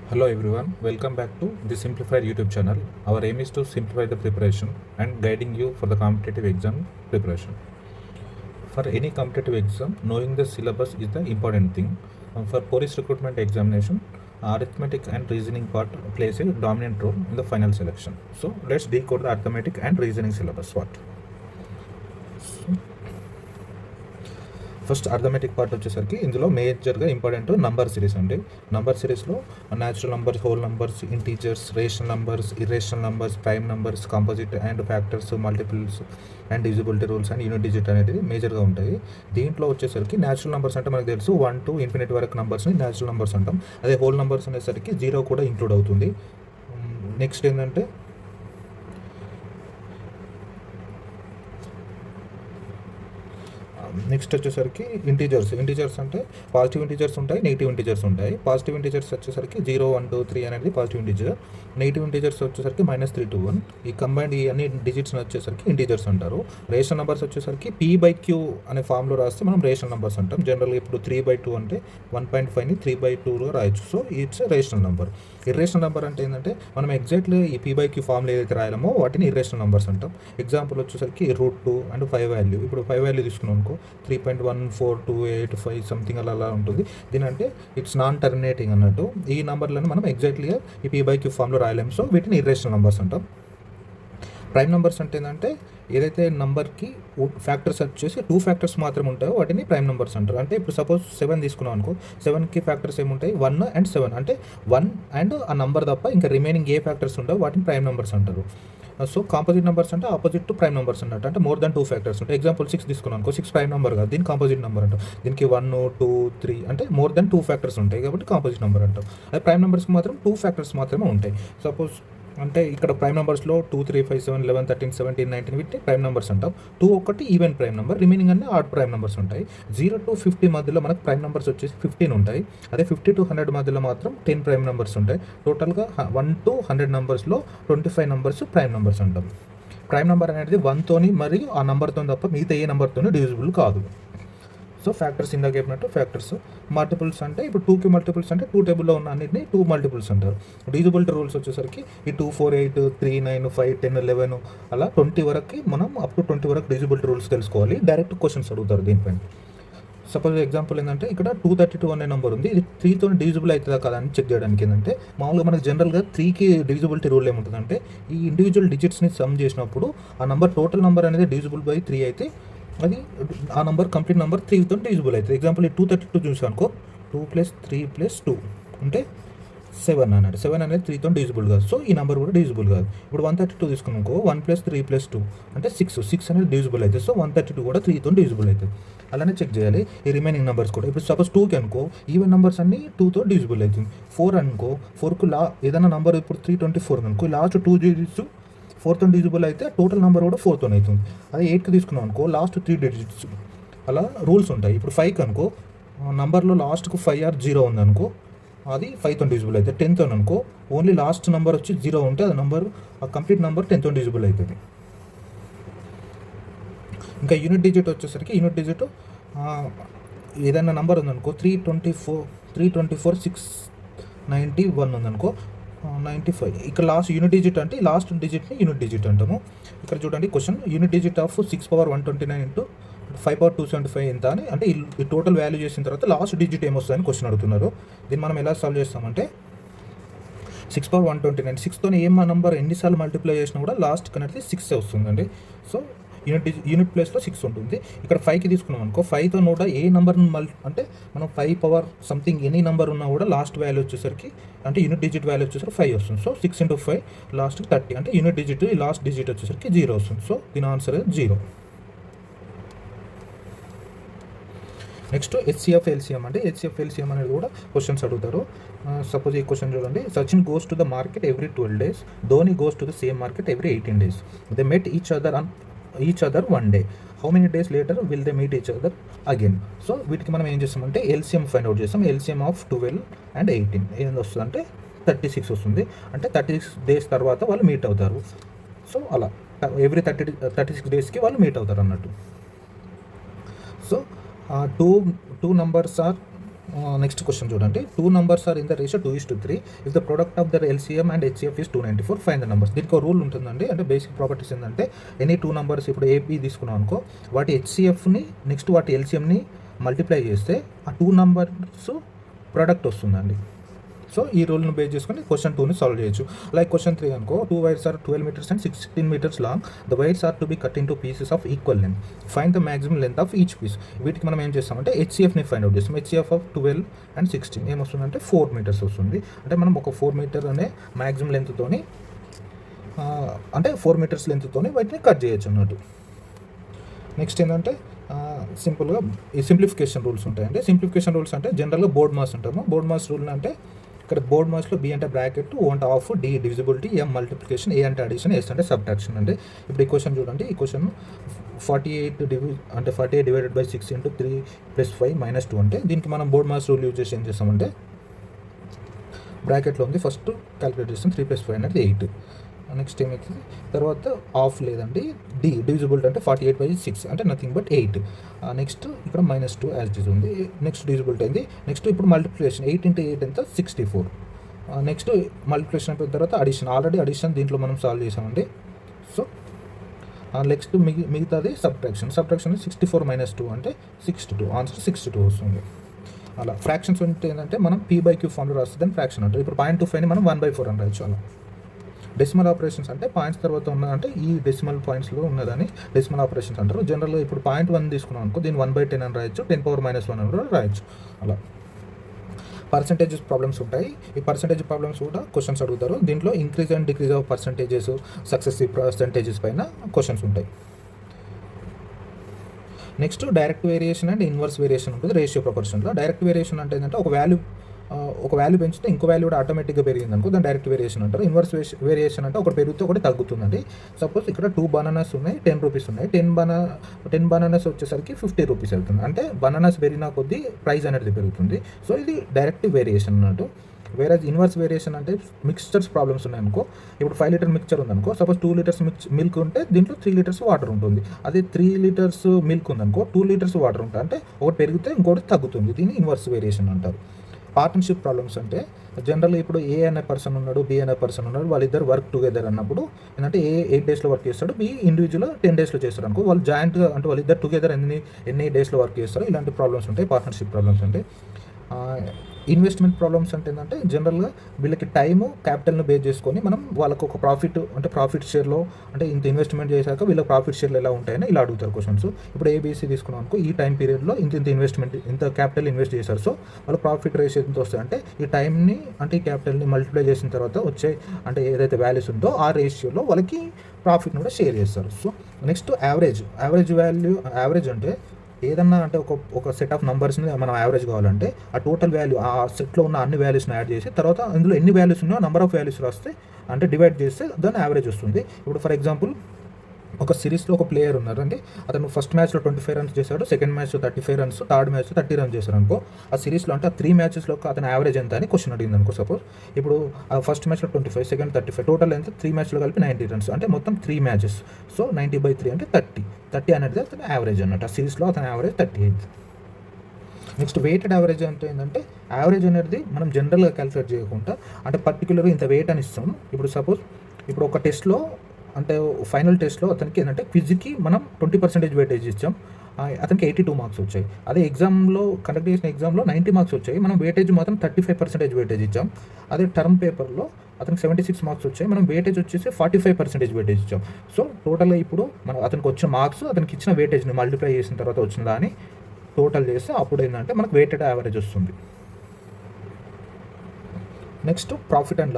Hello everyone, welcome back to the Simplified YouTube channel. Our aim is to simplify the preparation and guiding you for the competitive exam preparation. For any competitive exam, knowing the syllabus is the important thing. For police recruitment examination, arithmetic and reasoning part plays a dominant role in the final selection. So let's decode the arithmetic and reasoning syllabus. First arithmetic part వచ్చేసరికి ఇందులో మేజర్గా important number series అండి. Number సిరీస్లో natural numbers, whole numbers, integers, rational numbers, irrational numbers, prime numbers, composite and factors, multiples and divisibility rules and unit digit అనేది మేజర్గా ఉంటాయి. దీంట్లో వచ్చేసరికి న్యాచురల్ నంబర్స్ అంటే మనకు తెలుసు 1 to ఇన్ఫినిటీ వరకు నంబర్స్ని న్యాచురల్ నంబర్స్ అంటాం. అదే హోల్ నంబర్స్ అనేసరికి 0 కూడా ఇంక్లూడ్ అవుతుంది. నెక్స్ట్ ఏంటంటే నెక్స్ట్ వచ్చేసరికి ఇంటీజర్స్ అంటే పాజిటివ్ ఇంటీజర్స్ ఉంటాయి, నెగిటివ్ ఇంటీజర్స్ ఉంటాయి. పాజిటివ్ ఇంటీజర్స్ వచ్చేసరికి 0, 1, 2, 3 అనేది పాజిటివ్ ఇంటీజర్. నెగిటివ్ ఇంటీజర్స్ వచ్చేసరికి -3 to 1. ఈ కంబైండ్ ఈ అన్ని డిజిట్స్ వచ్చేసరికి ఇంటీజర్స్ అంటారు. రేషనల్ నెంబర్స్ వచ్చేసరికి P/Q అనే ఫామ్లో రాస్తే మనం రేషనల్ నెంబర్స్ అంటాం. జనరల్గా ఇప్పుడు 3/2 అంటే 1.5ని 3/2లో రాయొచ్చు. So it's rational number. Irrational number అంటే ఏంటంటే మనం ఎగ్జాక్ట్లీ ఈ P/Q ఫామ్లో ఏదైతే రాయాలమో వాటిని ఇర్రేషనల్ నెంబర్స్ అంటాం. ఎగ్జాంపుల్ వచ్చేసరికి √2 అండ్ 5 వాల్యూ. ఇప్పుడు 5 వాల్యూ తీసుకున్నాం అనుకో 3.1428 సంథింగ్ అలా ఉంటుంది. దీని అంటే ఇట్స్ నాన్ టర్మినేటింగ్ అన్నట్టు. ఈ నెంబర్లను మనం ఎగ్జాక్ట్లీగా ఈ P/Q ఫామ్లో రాయలేము. సో వీటిని ఇర్రేషనల్ నెంబర్స్ అంటాం. ప్రైమ్ నెంబర్స్ అంటే ఏంటంటే ఏదైతే నెంబర్కి ఫ్యాక్టర్స్ వచ్చేసి 2 ఫ్యాక్టర్స్ మాత్రం ఉంటాయో వాటిని ప్రైమ్ నెంబర్స్ అంటారు. అంటే ఇప్పుడు సపోజ్ 7 తీసుకున్నాం అనుకో, 7కి ఫ్యాక్టర్స్ ఏముంటాయి 1 and 7. అంటే 1 అండ్ ఆ నెంబర్ తప్ప ఇంకా రిమైనింగ్ ఏ ఫ్యాక్టర్స్ ఉంటాయో వాటిని ప్రైమ్ నెంబర్స్ అంటారు. సో కాంపోజిట్ నెంబర్స్ అంటే ఆపోజిట్ టు ప్రైమ్ నెంబర్స్ అన్నట్టు. అంటే మోర్ దెన్ 2 ఫ్యాక్టర్స్ ఉంటాయి. ఎగ్జాంపుల్ 6 తీసుకున్నాం అనుకో, 6 ప్రైమ్ నెంబర్ కాదు, దీనికి కాంపోజిట్ నెంబర్ అంటాం. దీనికి 1, 2, 3 అంటే మోర్ దెన్ 2 ఫ్యాక్టర్స్ ఉంటాయి కాబట్టి కాంపోజిట్ నెంబర్ అంటాం. అదే ప్రైమ్ నెంబర్స్కి మాత్రం 2 ఫ్యాక్టర్స్ మాత్రమే ఉంటాయి. సపోజ్ అంటే ఇక్కడ ప్రైమ్ నెంబర్స్లో 2, 3, 5, 7, 11, 13, 17, 19 వీటిని ప్రైమ్ నెంబర్స్ అంటాం. 2 ఒకటి ఈవెన్ ప్రైమ్ నెంబర్, రిమైనింగ్ అన్ని ఆడ్ ప్రైమ్ నెంబర్స్ ఉంటాయి. 0 to 50 మధ్యలో మనకు ప్రైమ్ నెంబర్స్ వచ్చేసి 15 ఉంటాయి. అదే 50 to 100 మధ్యలో మాత్రం 10 ప్రైమ్ నెంబర్స్ ఉంటాయి. టోటల్గా 1 to 100 నెంబర్స్లో 25 నెంబర్స్ ప్రైమ్ నెంబర్స్ అంటాం. ప్రైమ్ నెంబర్ అనేది 1తోని మరియు ఆ నెంబర్తో తప్ప మిగతా ఏ నెంబర్తోని డివిజిబుల్ కాదు. సో ఫ్యాక్టర్స్ ఇందాక చెప్పినట్టు ఫ్యాక్టర్స్. మల్టిపుల్స్ అంటే ఇప్పుడు 2కి మల్టిపుల్స్ అంటే 2 టేబుల్లో ఉన్న అన్నింటినీ 2 మల్టిపుల్స్ అంటారు. డివిజిబిలిటీ రూల్స్ వచ్చేసరికి ఈ 2, 4, 8, 3, 9, 5, 10, 11 అలా 20 వరకు మనం అప్ టు 20 వరకు డివిజిబిలిటీ రూల్స్ తెలుసుకోవాలి. డైరెక్ట్ క్వశ్చన్స్ అడుగుతారు దీనిపైన. సపోజ్ ఎగ్జాంపుల్ ఏంటంటే ఇక్కడ 232 అనే నెంబర్ ఉంది. ఇది 3తో డివిజిబుల్ అవుతుందా కదా అని చెక్ చేయడానికి ఏంటంటే మామూలుగా మనకు జనరల్గా 3కి డివిజిబిలిటీ రూల్ ఏముంటుందంటే ఈ ఇండివిజువల్ డిజిట్స్ని సమ్ చేసినప్పుడు ఆ నెంబర్ టోటల్ నెంబర్ అనేది డివిజిబుల్ బై 3 అయితే అది ఆ నెంబర్ కంప్లీట్ నెంబర్ 3తో డివిజిబుల్ అవుతుంది. ఎగ్జాంపుల్ ఈ 232 చూసాను అనుకో, 2 + 3 + 2 అంటే 7 అన్నాడు. 7 అనేది 3తో డివిజిబుల్ కాదు. సో ఈ నెంబర్ కూడా డివిజిబుల్ కాదు. ఇప్పుడు 132 తీసుకున్నాం అనుకో, 1 + 3 + 2 అంటే 6 అనేది డివిజిబుల్ అవుతుంది. సో 132 కూడా 3తో డివిజిబుల్ అవుతుంది. అలానే చెక్ చేయాలి ఈ రిమైనింగ్ నెంబర్స్ కూడా. ఇప్పుడు సపోజ్ 2కి అనుకో, ఈవెన్ నెంబర్స్ అన్ని 2తో డివిజిబుల్ అవుతుంది. 4 అనుకో, 4కు ఏదైనా నెంబర్ ఇప్పుడు 324 అనుకో, లాస్ట్ 2 డిజిట్స్ 4తో డివిజిబుల్ అయితే టోటల్ నెంబర్ కూడా 4తో అవుతుంది. అదే 8కి తీసుకున్నాం అనుకో, లాస్ట్ 3 డిజిట్స్ అలా రూల్స్ ఉంటాయి. ఇప్పుడు 5కి అనుకో, నెంబర్లో లాస్ట్కు 5 or 0 ఉందనుకో అది 5తో డివిజిబుల్ అవుతుంది. 10తో అనుకో, ఓన్లీ లాస్ట్ నెంబర్ వచ్చి 0 ఉంటే అది నెంబర్ ఆ కంప్లీట్ నెంబర్ 10తో డివిజిబుల్ అవుతుంది. ఇంకా యూనిట్ డిజిట్ వచ్చేసరికి యూనిట్ డిజిట్ ఏదైనా నెంబర్ ఉందనుకో, 324 691 ఉందనుకో, 95 ఇక్కడ లాస్ట్ యూనిట్ డిజిట్ అంటే లాస్ట్ డిజిట్ని యూనిట్ డిజిట్ అంటాము. ఇక్కడ చూడండి question, unit digit of 6^129 into 5^275 ఎంత అని, అంటే ఈ టోటల్ వాల్యూ చేసిన తర్వాత లాస్ట్ డిజిట్ ఏమొస్తుందని క్వశ్చన్ అడుగుతున్నారు. దీన్ని మనం ఎలా సాల్వ్ చేస్తామంటే 6^129 6తో ఏం నెంబర్ ఎన్నిసార్లు మల్టిప్లై చేసినా కూడా లాస్ట్ అనేది 6 వస్తుందండి. సో యూనిట్ ప్లేస్లో 6 ఉంటుంది. ఇక్కడ 5కి తీసుకున్నాం అనుకో, 5తో కూడా ఏ నెంబర్ అంటే మనం 5 పవర్ సంథింగ్ ఎనీ నెంబర్ ఉన్నా కూడా లాస్ట్ వాల్యూ వచ్చేసరికి అంటే యూనిట్ డిజిట్ వాల్యూ వచ్చేసరికి 5 వస్తుంది. సో 6 × 5 లాస్ట్కి 30 అంటే యూనిట్ డిజిట్ ఈ లాస్ట్ డిజిట్ వచ్చేసరికి 0 వస్తుంది. సో దీని ఆన్సర్ 0. నెక్స్ట్ HCF LCM అంటే HCF LCM అనేది కూడా క్వశ్చన్స్ అడుగుతారు. సపోజ్ ఈ క్వశ్చన్ చూడండి, Sachin goes to the market every 12 days, Dhoni goes to the same market every 18 days. They met each other 1 day. How many days later will they meet each other again? So వీటికి మనం ఏం చేస్తామంటే LCM find out చేస్తాం. LCM of 12 and 18 ఏం వస్తుంది అంటే 36 వస్తుంది. అంటే 36 days తర్వాత వాళ్ళు మీట్ అవుతారు. సో అలా ఎవ్రీ 36 daysకి వాళ్ళు మీట్ అవుతారు అన్నట్టు. So two numbers are next question చూడండి. 2 numbers are in the ratio 2:3. If the product of their LCM and HCF is 294, find the numbers. దీనికి ఒక రూల్ ఉంటుందండి. అంటే బేసిక్ ప్రాపర్టీస్ ఏంటంటే ఎనీ 2 నంబర్స్ ఇప్పుడు ఏబీ తీసుకున్నాం అనుకో, వాటి హెచ్సిఎఫ్ని నెక్స్ట్ వాటి ఎల్సీఎంని మల్టిప్లై చేస్తే ఆ 2 నంబర్స్ ప్రోడక్ట్ వస్తుందండి. సో ఈ రూల్ను బేస్ చేసుకొని క్వశ్చన్ 2ని సాల్వ్ చేయొచ్చు. లైక్ క్వశ్చన్ 3 అనుకో, 2 wires are 12 meters and 16 meters long. The wires are to be cut into pieces of equal length. Find the maximum length of each piece. వీటికి మనం ఏం చేస్తామంటే హెచ్సిఎఫ్ని ఫైండ్ అవుట్ చేస్తాం. HCF of 12 and 16 ఏమొస్తుందంటే 4 meters వస్తుంది. అంటే మనం ఒక 4 meter అనే మ్యాక్సిమం లెంత్తోని అంటే 4 meters లెంత్తోని వాటిని కట్ చేయొచ్చు అన్నట్టు. నెక్స్ట్ ఏంటంటే సింపుల్గా ఈ సింప్లిఫికేషన్ రూల్స్ ఉంటాయండి. సింప్లిఫికేషన్ రూల్స్ అంటే జనరల్గా బోర్డ్ మాస్ అంటాము. బోర్డ్ మాస్ రూల్ అంటే ఇక్కడ బోర్డ్ మాస్లో బి అంటే బ్రాకెట్, ఓ అంటే of, D divisibility, M multiplication, A అంటే అడిషన్, ఎస్ అంటే సబ్ట్రాక్షన్ అండి. ఇప్పుడు ఈ క్వశ్చన్ చూడండి. ఈ క్వశ్చన్ 48 డివైడెడ్ బై 6 into 3 + 5 - 2 అంటే దీనికి మనం బోర్డ్ మాస్ రూల్ యూజ్ చేసి ఏం చేస్తామంటే బ్రాకెట్లో ఉంది ఫస్ట్ క్యాలిక్యులేట్ చేస్తాం. 3 + 5 అనేది 8. నెక్స్ట్ ఏమవుతుంది తర్వాత ఆఫ్ లేదండి, డి డివిజిబిలిటీ అంటే 48/6 అంటే నథింగ్ బట్ 8. నెక్స్ట్ ఇక్కడ -2 యాజ్ ఇట్ ఈజ్ ఉంది. నెక్స్ట్ డివిజిబిలిటీ అయింది. నెక్స్ట్ ఇప్పుడు మల్టిప్లికేషన్ 8 into 8 ఎంత 64. నెక్స్ట్ మల్టిప్లికేషన్ అయిపోయిన తర్వాత అడిషన్, ఆల్రెడీ అడిషన్ దీంట్లో మనం సాల్వ్ చేసామండి. సో నెక్స్ట్ మిగతాది సబ్ట్రాక్షన్ 64 - 2 అంటే 62. ఆన్సర్ 62 వస్తుంది. అలా ఫ్రాక్షన్స్ ఉంటే ఏంటంటే మనం p/q ఫామ్లో రాస్తుంది ఫ్రాక్షన్ అంటారు. ఇప్పుడు 0.25ని మనం 1/4 అని రాయొచ్చు. అలా డెసిమల్ ఆపరేషన్స్ అంటే పాయింట్స్ తర్వాత ఉన్నదంటే ఈ డెసిమల్ పాయింట్స్లో ఉన్నదని డెసిమల్ ఆపరేషన్స్ అంటారు. జనరల్గా ఇప్పుడు 0.1 తీసుకున్నాం అనుకో, దీన్ని 1/10 అని రాయొచ్చు, 10⁻⁻1 అని కూడా రాయొచ్చు. అలా పర్సంటేజెస్ ప్రాబ్లమ్స్ ఉంటాయి. ఈ పర్సంటేజ్ ప్రాబ్లమ్స్ కూడా క్వశ్చన్స్ అడుగుతారు. దీంట్లో increase and decrease of percentages, successive percentages పైన క్వశ్చన్స్ ఉంటాయి. Next direct variation and inverse variation ఉంటుంది రేషియో ప్రపోర్షన్లో. డైరెక్ట్ వేరియేషన్ అంటే ఏంటంటే ఒక వాల్యూ పెంచితే ఇంకో వాల్యూ కూడా ఆటోమేటిక్గా పెరిగింది అనుకో, దాన్ని డైరెక్ట్ వేరియేషన్ అంటారు. ఇన్వర్స్ వేరియేషన్ అంటే ఒకటి పెరిగితే ఒకటి తగ్గుతుందండి. సపోజ్ ఇక్కడ 2 బనానాస్ ఉన్నాయి, 10 రూపీస్ ఉన్నాయి. 10 బనానాస్ వచ్చేసరికి 50 రూపీస్ అవుతుంది. అంటే బనానాస్ పెరిగిన కొద్దీ ప్రైస్ అనేది పెరుగుతుంది. సో ఇది డైరెక్ట్ వేరియేషన్ అన్నట్టు. వేరే ఇన్వర్స్ వేరియేషన్ అంటే మిక్స్చర్స్ ప్రాబ్లమ్స్ ఉన్నాయనుకో, ఇప్పుడు 5 లీటర్ మిక్చర్ ఉందనుకో, సపోజ్ 2 లీటర్స్ మిల్క్ ఉంటే దీంట్లో 3 లీటర్స్ వాటర్ ఉంటుంది. అదే 3 లీటర్స్ మిల్క్ ఉందనుకో, 2 లీటర్స్ వాటర్ ఉంటాయి. అంటే ఒకటి పెరిగితే ఇంకోటి తగ్గుతుంది. దీన్ని ఇన్వర్స్ వేరియేషన్ అంటారు. పార్ట్నర్షిప్ ప్రాబ్లమ్స్ అంటే జనరల్గా ఇప్పుడు ఏ అనే పర్సన్ ఉన్నాడు, బి అనే పర్సన్ ఉన్నాడు, వాళ్ళిద్దరు వర్క్ టుగెదర్ అన్నప్పుడు ఏంటంటే ఏ 8 డేస్లో వర్క్ చేస్తాడు, బి ఇండివిజువల్ 10 డేస్లో చేస్తారు అనుకో, వాళ్ళు జాయింట్గా అంటే వాళ్ళిద్దరు టుగెదర్ ఎన్ని డేస్లో వర్క్ చేస్తారు. ఇలాంటి ప్రాబ్లమ్స్ ఉంటాయి పార్ట్నర్షిప్ ప్రాబ్లమ్స్ అంటే. ఇన్వెస్ట్మెంట్ ప్రాబ్లమ్స్ అంటే ఏంటంటే జనరల్గా వీళ్ళకి టైము క్యాపిటల్ను బేస్ చేసుకొని మనం వాళ్ళకు ఒక ప్రాఫిట్ షేర్లో అంటే ఇంత ఇన్వెస్ట్మెంట్ చేశాక వీళ్ళ ప్రాఫిట్ షేర్లు ఎలా ఉంటాయని ఇలా అడుగుతారు క్వశ్చన్స్. ఇప్పుడు ఏబీసీ తీసుకున్నాం అనుకో, ఈ టైం పీరియడ్లో ఇంత క్యాపిటల్ ఇన్వెస్ట్ చేశారు. సో వాళ్ళ ప్రాఫిట్ రేషియో ఎంత వస్తుంది అంటే ఈ టైంని అంటే ఈ క్యాపిటల్ని మల్టిప్లై చేసిన తర్వాత వచ్చే అంటే ఏదైతే వాల్యూస్ ఉందో ఆ రేషియోలో వాళ్ళకి ప్రాఫిట్ని కూడా షేర్ చేస్తారు. సో నెక్స్ట్ యావరేజ్ అంటే ఏదన్నా అంటే ఒక సెట్ ఆఫ్ నంబర్స్ని మనం యావరేజ్ కావాలంటే ఆ టోటల్ వాల్యూ ఆ సెట్లో ఉన్న అన్ని వాల్యూస్ని యాడ్ చేసి తర్వాత అందులో ఎన్ని వాల్యూస్ ఉన్నాయో నెంబర్ ఆఫ్ వాల్యూస్ రాస్తే అంటే డివైడ్ చేస్తే దాన్ని యావరేజ్ వస్తుంది. ఇప్పుడు ఫర్ ఎగ్జాంపుల్ ఒక సిరీస్లో ఒక ప్లేయర్ ఉన్నారండి, అతను ఫస్ట్ మ్యాచ్లో 25 runs చేశాడు, సెకండ్ మ్యాచ్లో 35 runs, థర్డ్ మ్యాచ్లో 30 runs చేశారు అనుకో, ఆ సిరీస్లో అంటే ఆ 3 matchesలో అతను యావరేజ్ ఎంత అని క్వశ్చన్ అడిగింది అనుకో. సపోజ్ ఇప్పుడు ఆ ఫస్ట్ మ్యాచ్లో 25, సెకండ్ 35, టోటల్ ఎంత 3 matchలో కలిపి 90 runs అంటే మొత్తం 3 matches. సో 90/3 అంటే 30 అనేది అతను యావరేజ్ అన్నట్టు. ఆ సిరీస్లో అతను యావరేజ్ 30 అయింది. నెక్స్ట్ వెయిటెడ్ యావరేజ్ అంటే ఏంటంటే యావరేజ్ అనేది మనం జనరల్గా క్యాలిక్యులేట్ చేయకుండా అంటే పర్టికులర్గా ఇంత వెయిట్ అని ఇస్తాం. ఇప్పుడు సపోజ్ ఇప్పుడు ఒక టెస్ట్లో అంటే ఫైనల్ టెస్ట్లో అతనికి ఏంటంటే క్విజ్కి మనం 20% వెయిటేజ్ ఇచ్చాం, అతనికి 82 marks వచ్చాయి. అదే ఎగ్జామ్లో కండక్ట్ చేసిన ఎగ్జామ్లో 90 marks వచ్చాయి, మనం వెయిటేజ్ మాత్రం 35% వెయిటేజ్ ఇచ్చాం. అదే టర్మ్ పేపర్లో అతనికి 76 marks వచ్చాయి, మనం వెయిటేజ్ వచ్చేసి 45% వెయిటేజ్ ఇచ్చాం. సో టోటల్గా ఇప్పుడు మనం అతనికి వచ్చిన మార్క్స్ అతనికి ఇచ్చిన వెయిటేజ్ని మల్టిప్లై చేసిన తర్వాత వచ్చిన దాన్ని టోటల్ చేస్తే అప్పుడు ఏంటంటే మనకు వెయిటెడ్ యావరేజ్ వస్తుంది. నెక్స్ట్ ప్రాఫిట్ అండ్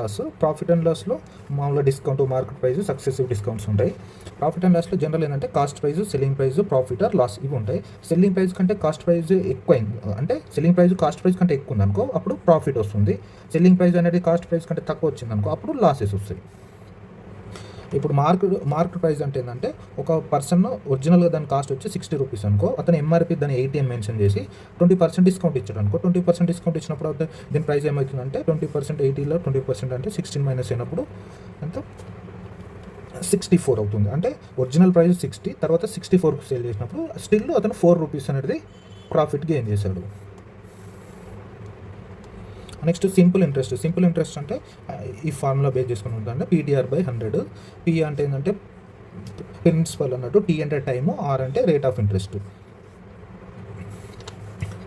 లాస్లో మామూలుగా discount, market price, successive discounts ఉంటాయి. ప్రాఫిట్ అండ్ లాస్లో జనరల్ ఏంటంటే cost price, selling price, profit or loss ఇవి ఉంటాయి. సెల్లింగ్ ప్రైస్ కంటే కాస్ట్ ప్రైస్ ఎక్కువైంది అంటే సెల్లింగ్ ప్రైస్ కాస్ట్ ప్రైస్ కంటే ఎక్కువ ఉందనుకో అప్పుడు ప్రాఫిట్ వస్తుంది. సెల్లింగ్ ప్రైస్ అనేది కాస్ట్ ప్రైస్ కంటే తక్కువ వచ్చిందనుకో అప్పుడు లాసెస్ వస్తాయి. ఇప్పుడు మార్కెట్ ప్రైస్ అంటే ఏంటంటే ఒక పర్సన్ ఒరిజినల్గా దాని కాస్ట్ వచ్చి 60 రూపీస్ అనుకో, అతను ఎంఆర్పి దాన్ని 80 అని మెన్షన్ చేసి 20% డిస్కౌంట్ ఇచ్చాడు అనుకో. 20% డిస్కౌంట్ ఇచ్చినప్పుడు దీని ప్రైస్ ఏమవుతుందంటే 20% 80లో 20% అంటే 16 మైనస్ అయినప్పుడు ఎంత 64 అవుతుంది. అంటే ఒరిజినల్ ప్రైస్ 60 తర్వాత 64కు సేల్ చేసినప్పుడు స్టిల్ అతను 4 రూపీస్ అనేది ప్రాఫిట్ గెయిన్ చేశాడు. నెక్స్ట్ సింపుల్ ఇంట్రెస్ట్ అంటే ఈ ఫార్ములా బేస్ చేసుకుని ఉంటుందంటే PTR/100. P అంటే ఏంటంటే ప్రిన్సిపల్ అన్నట్టు, T అంటే టైము, R అంటే rate of interest.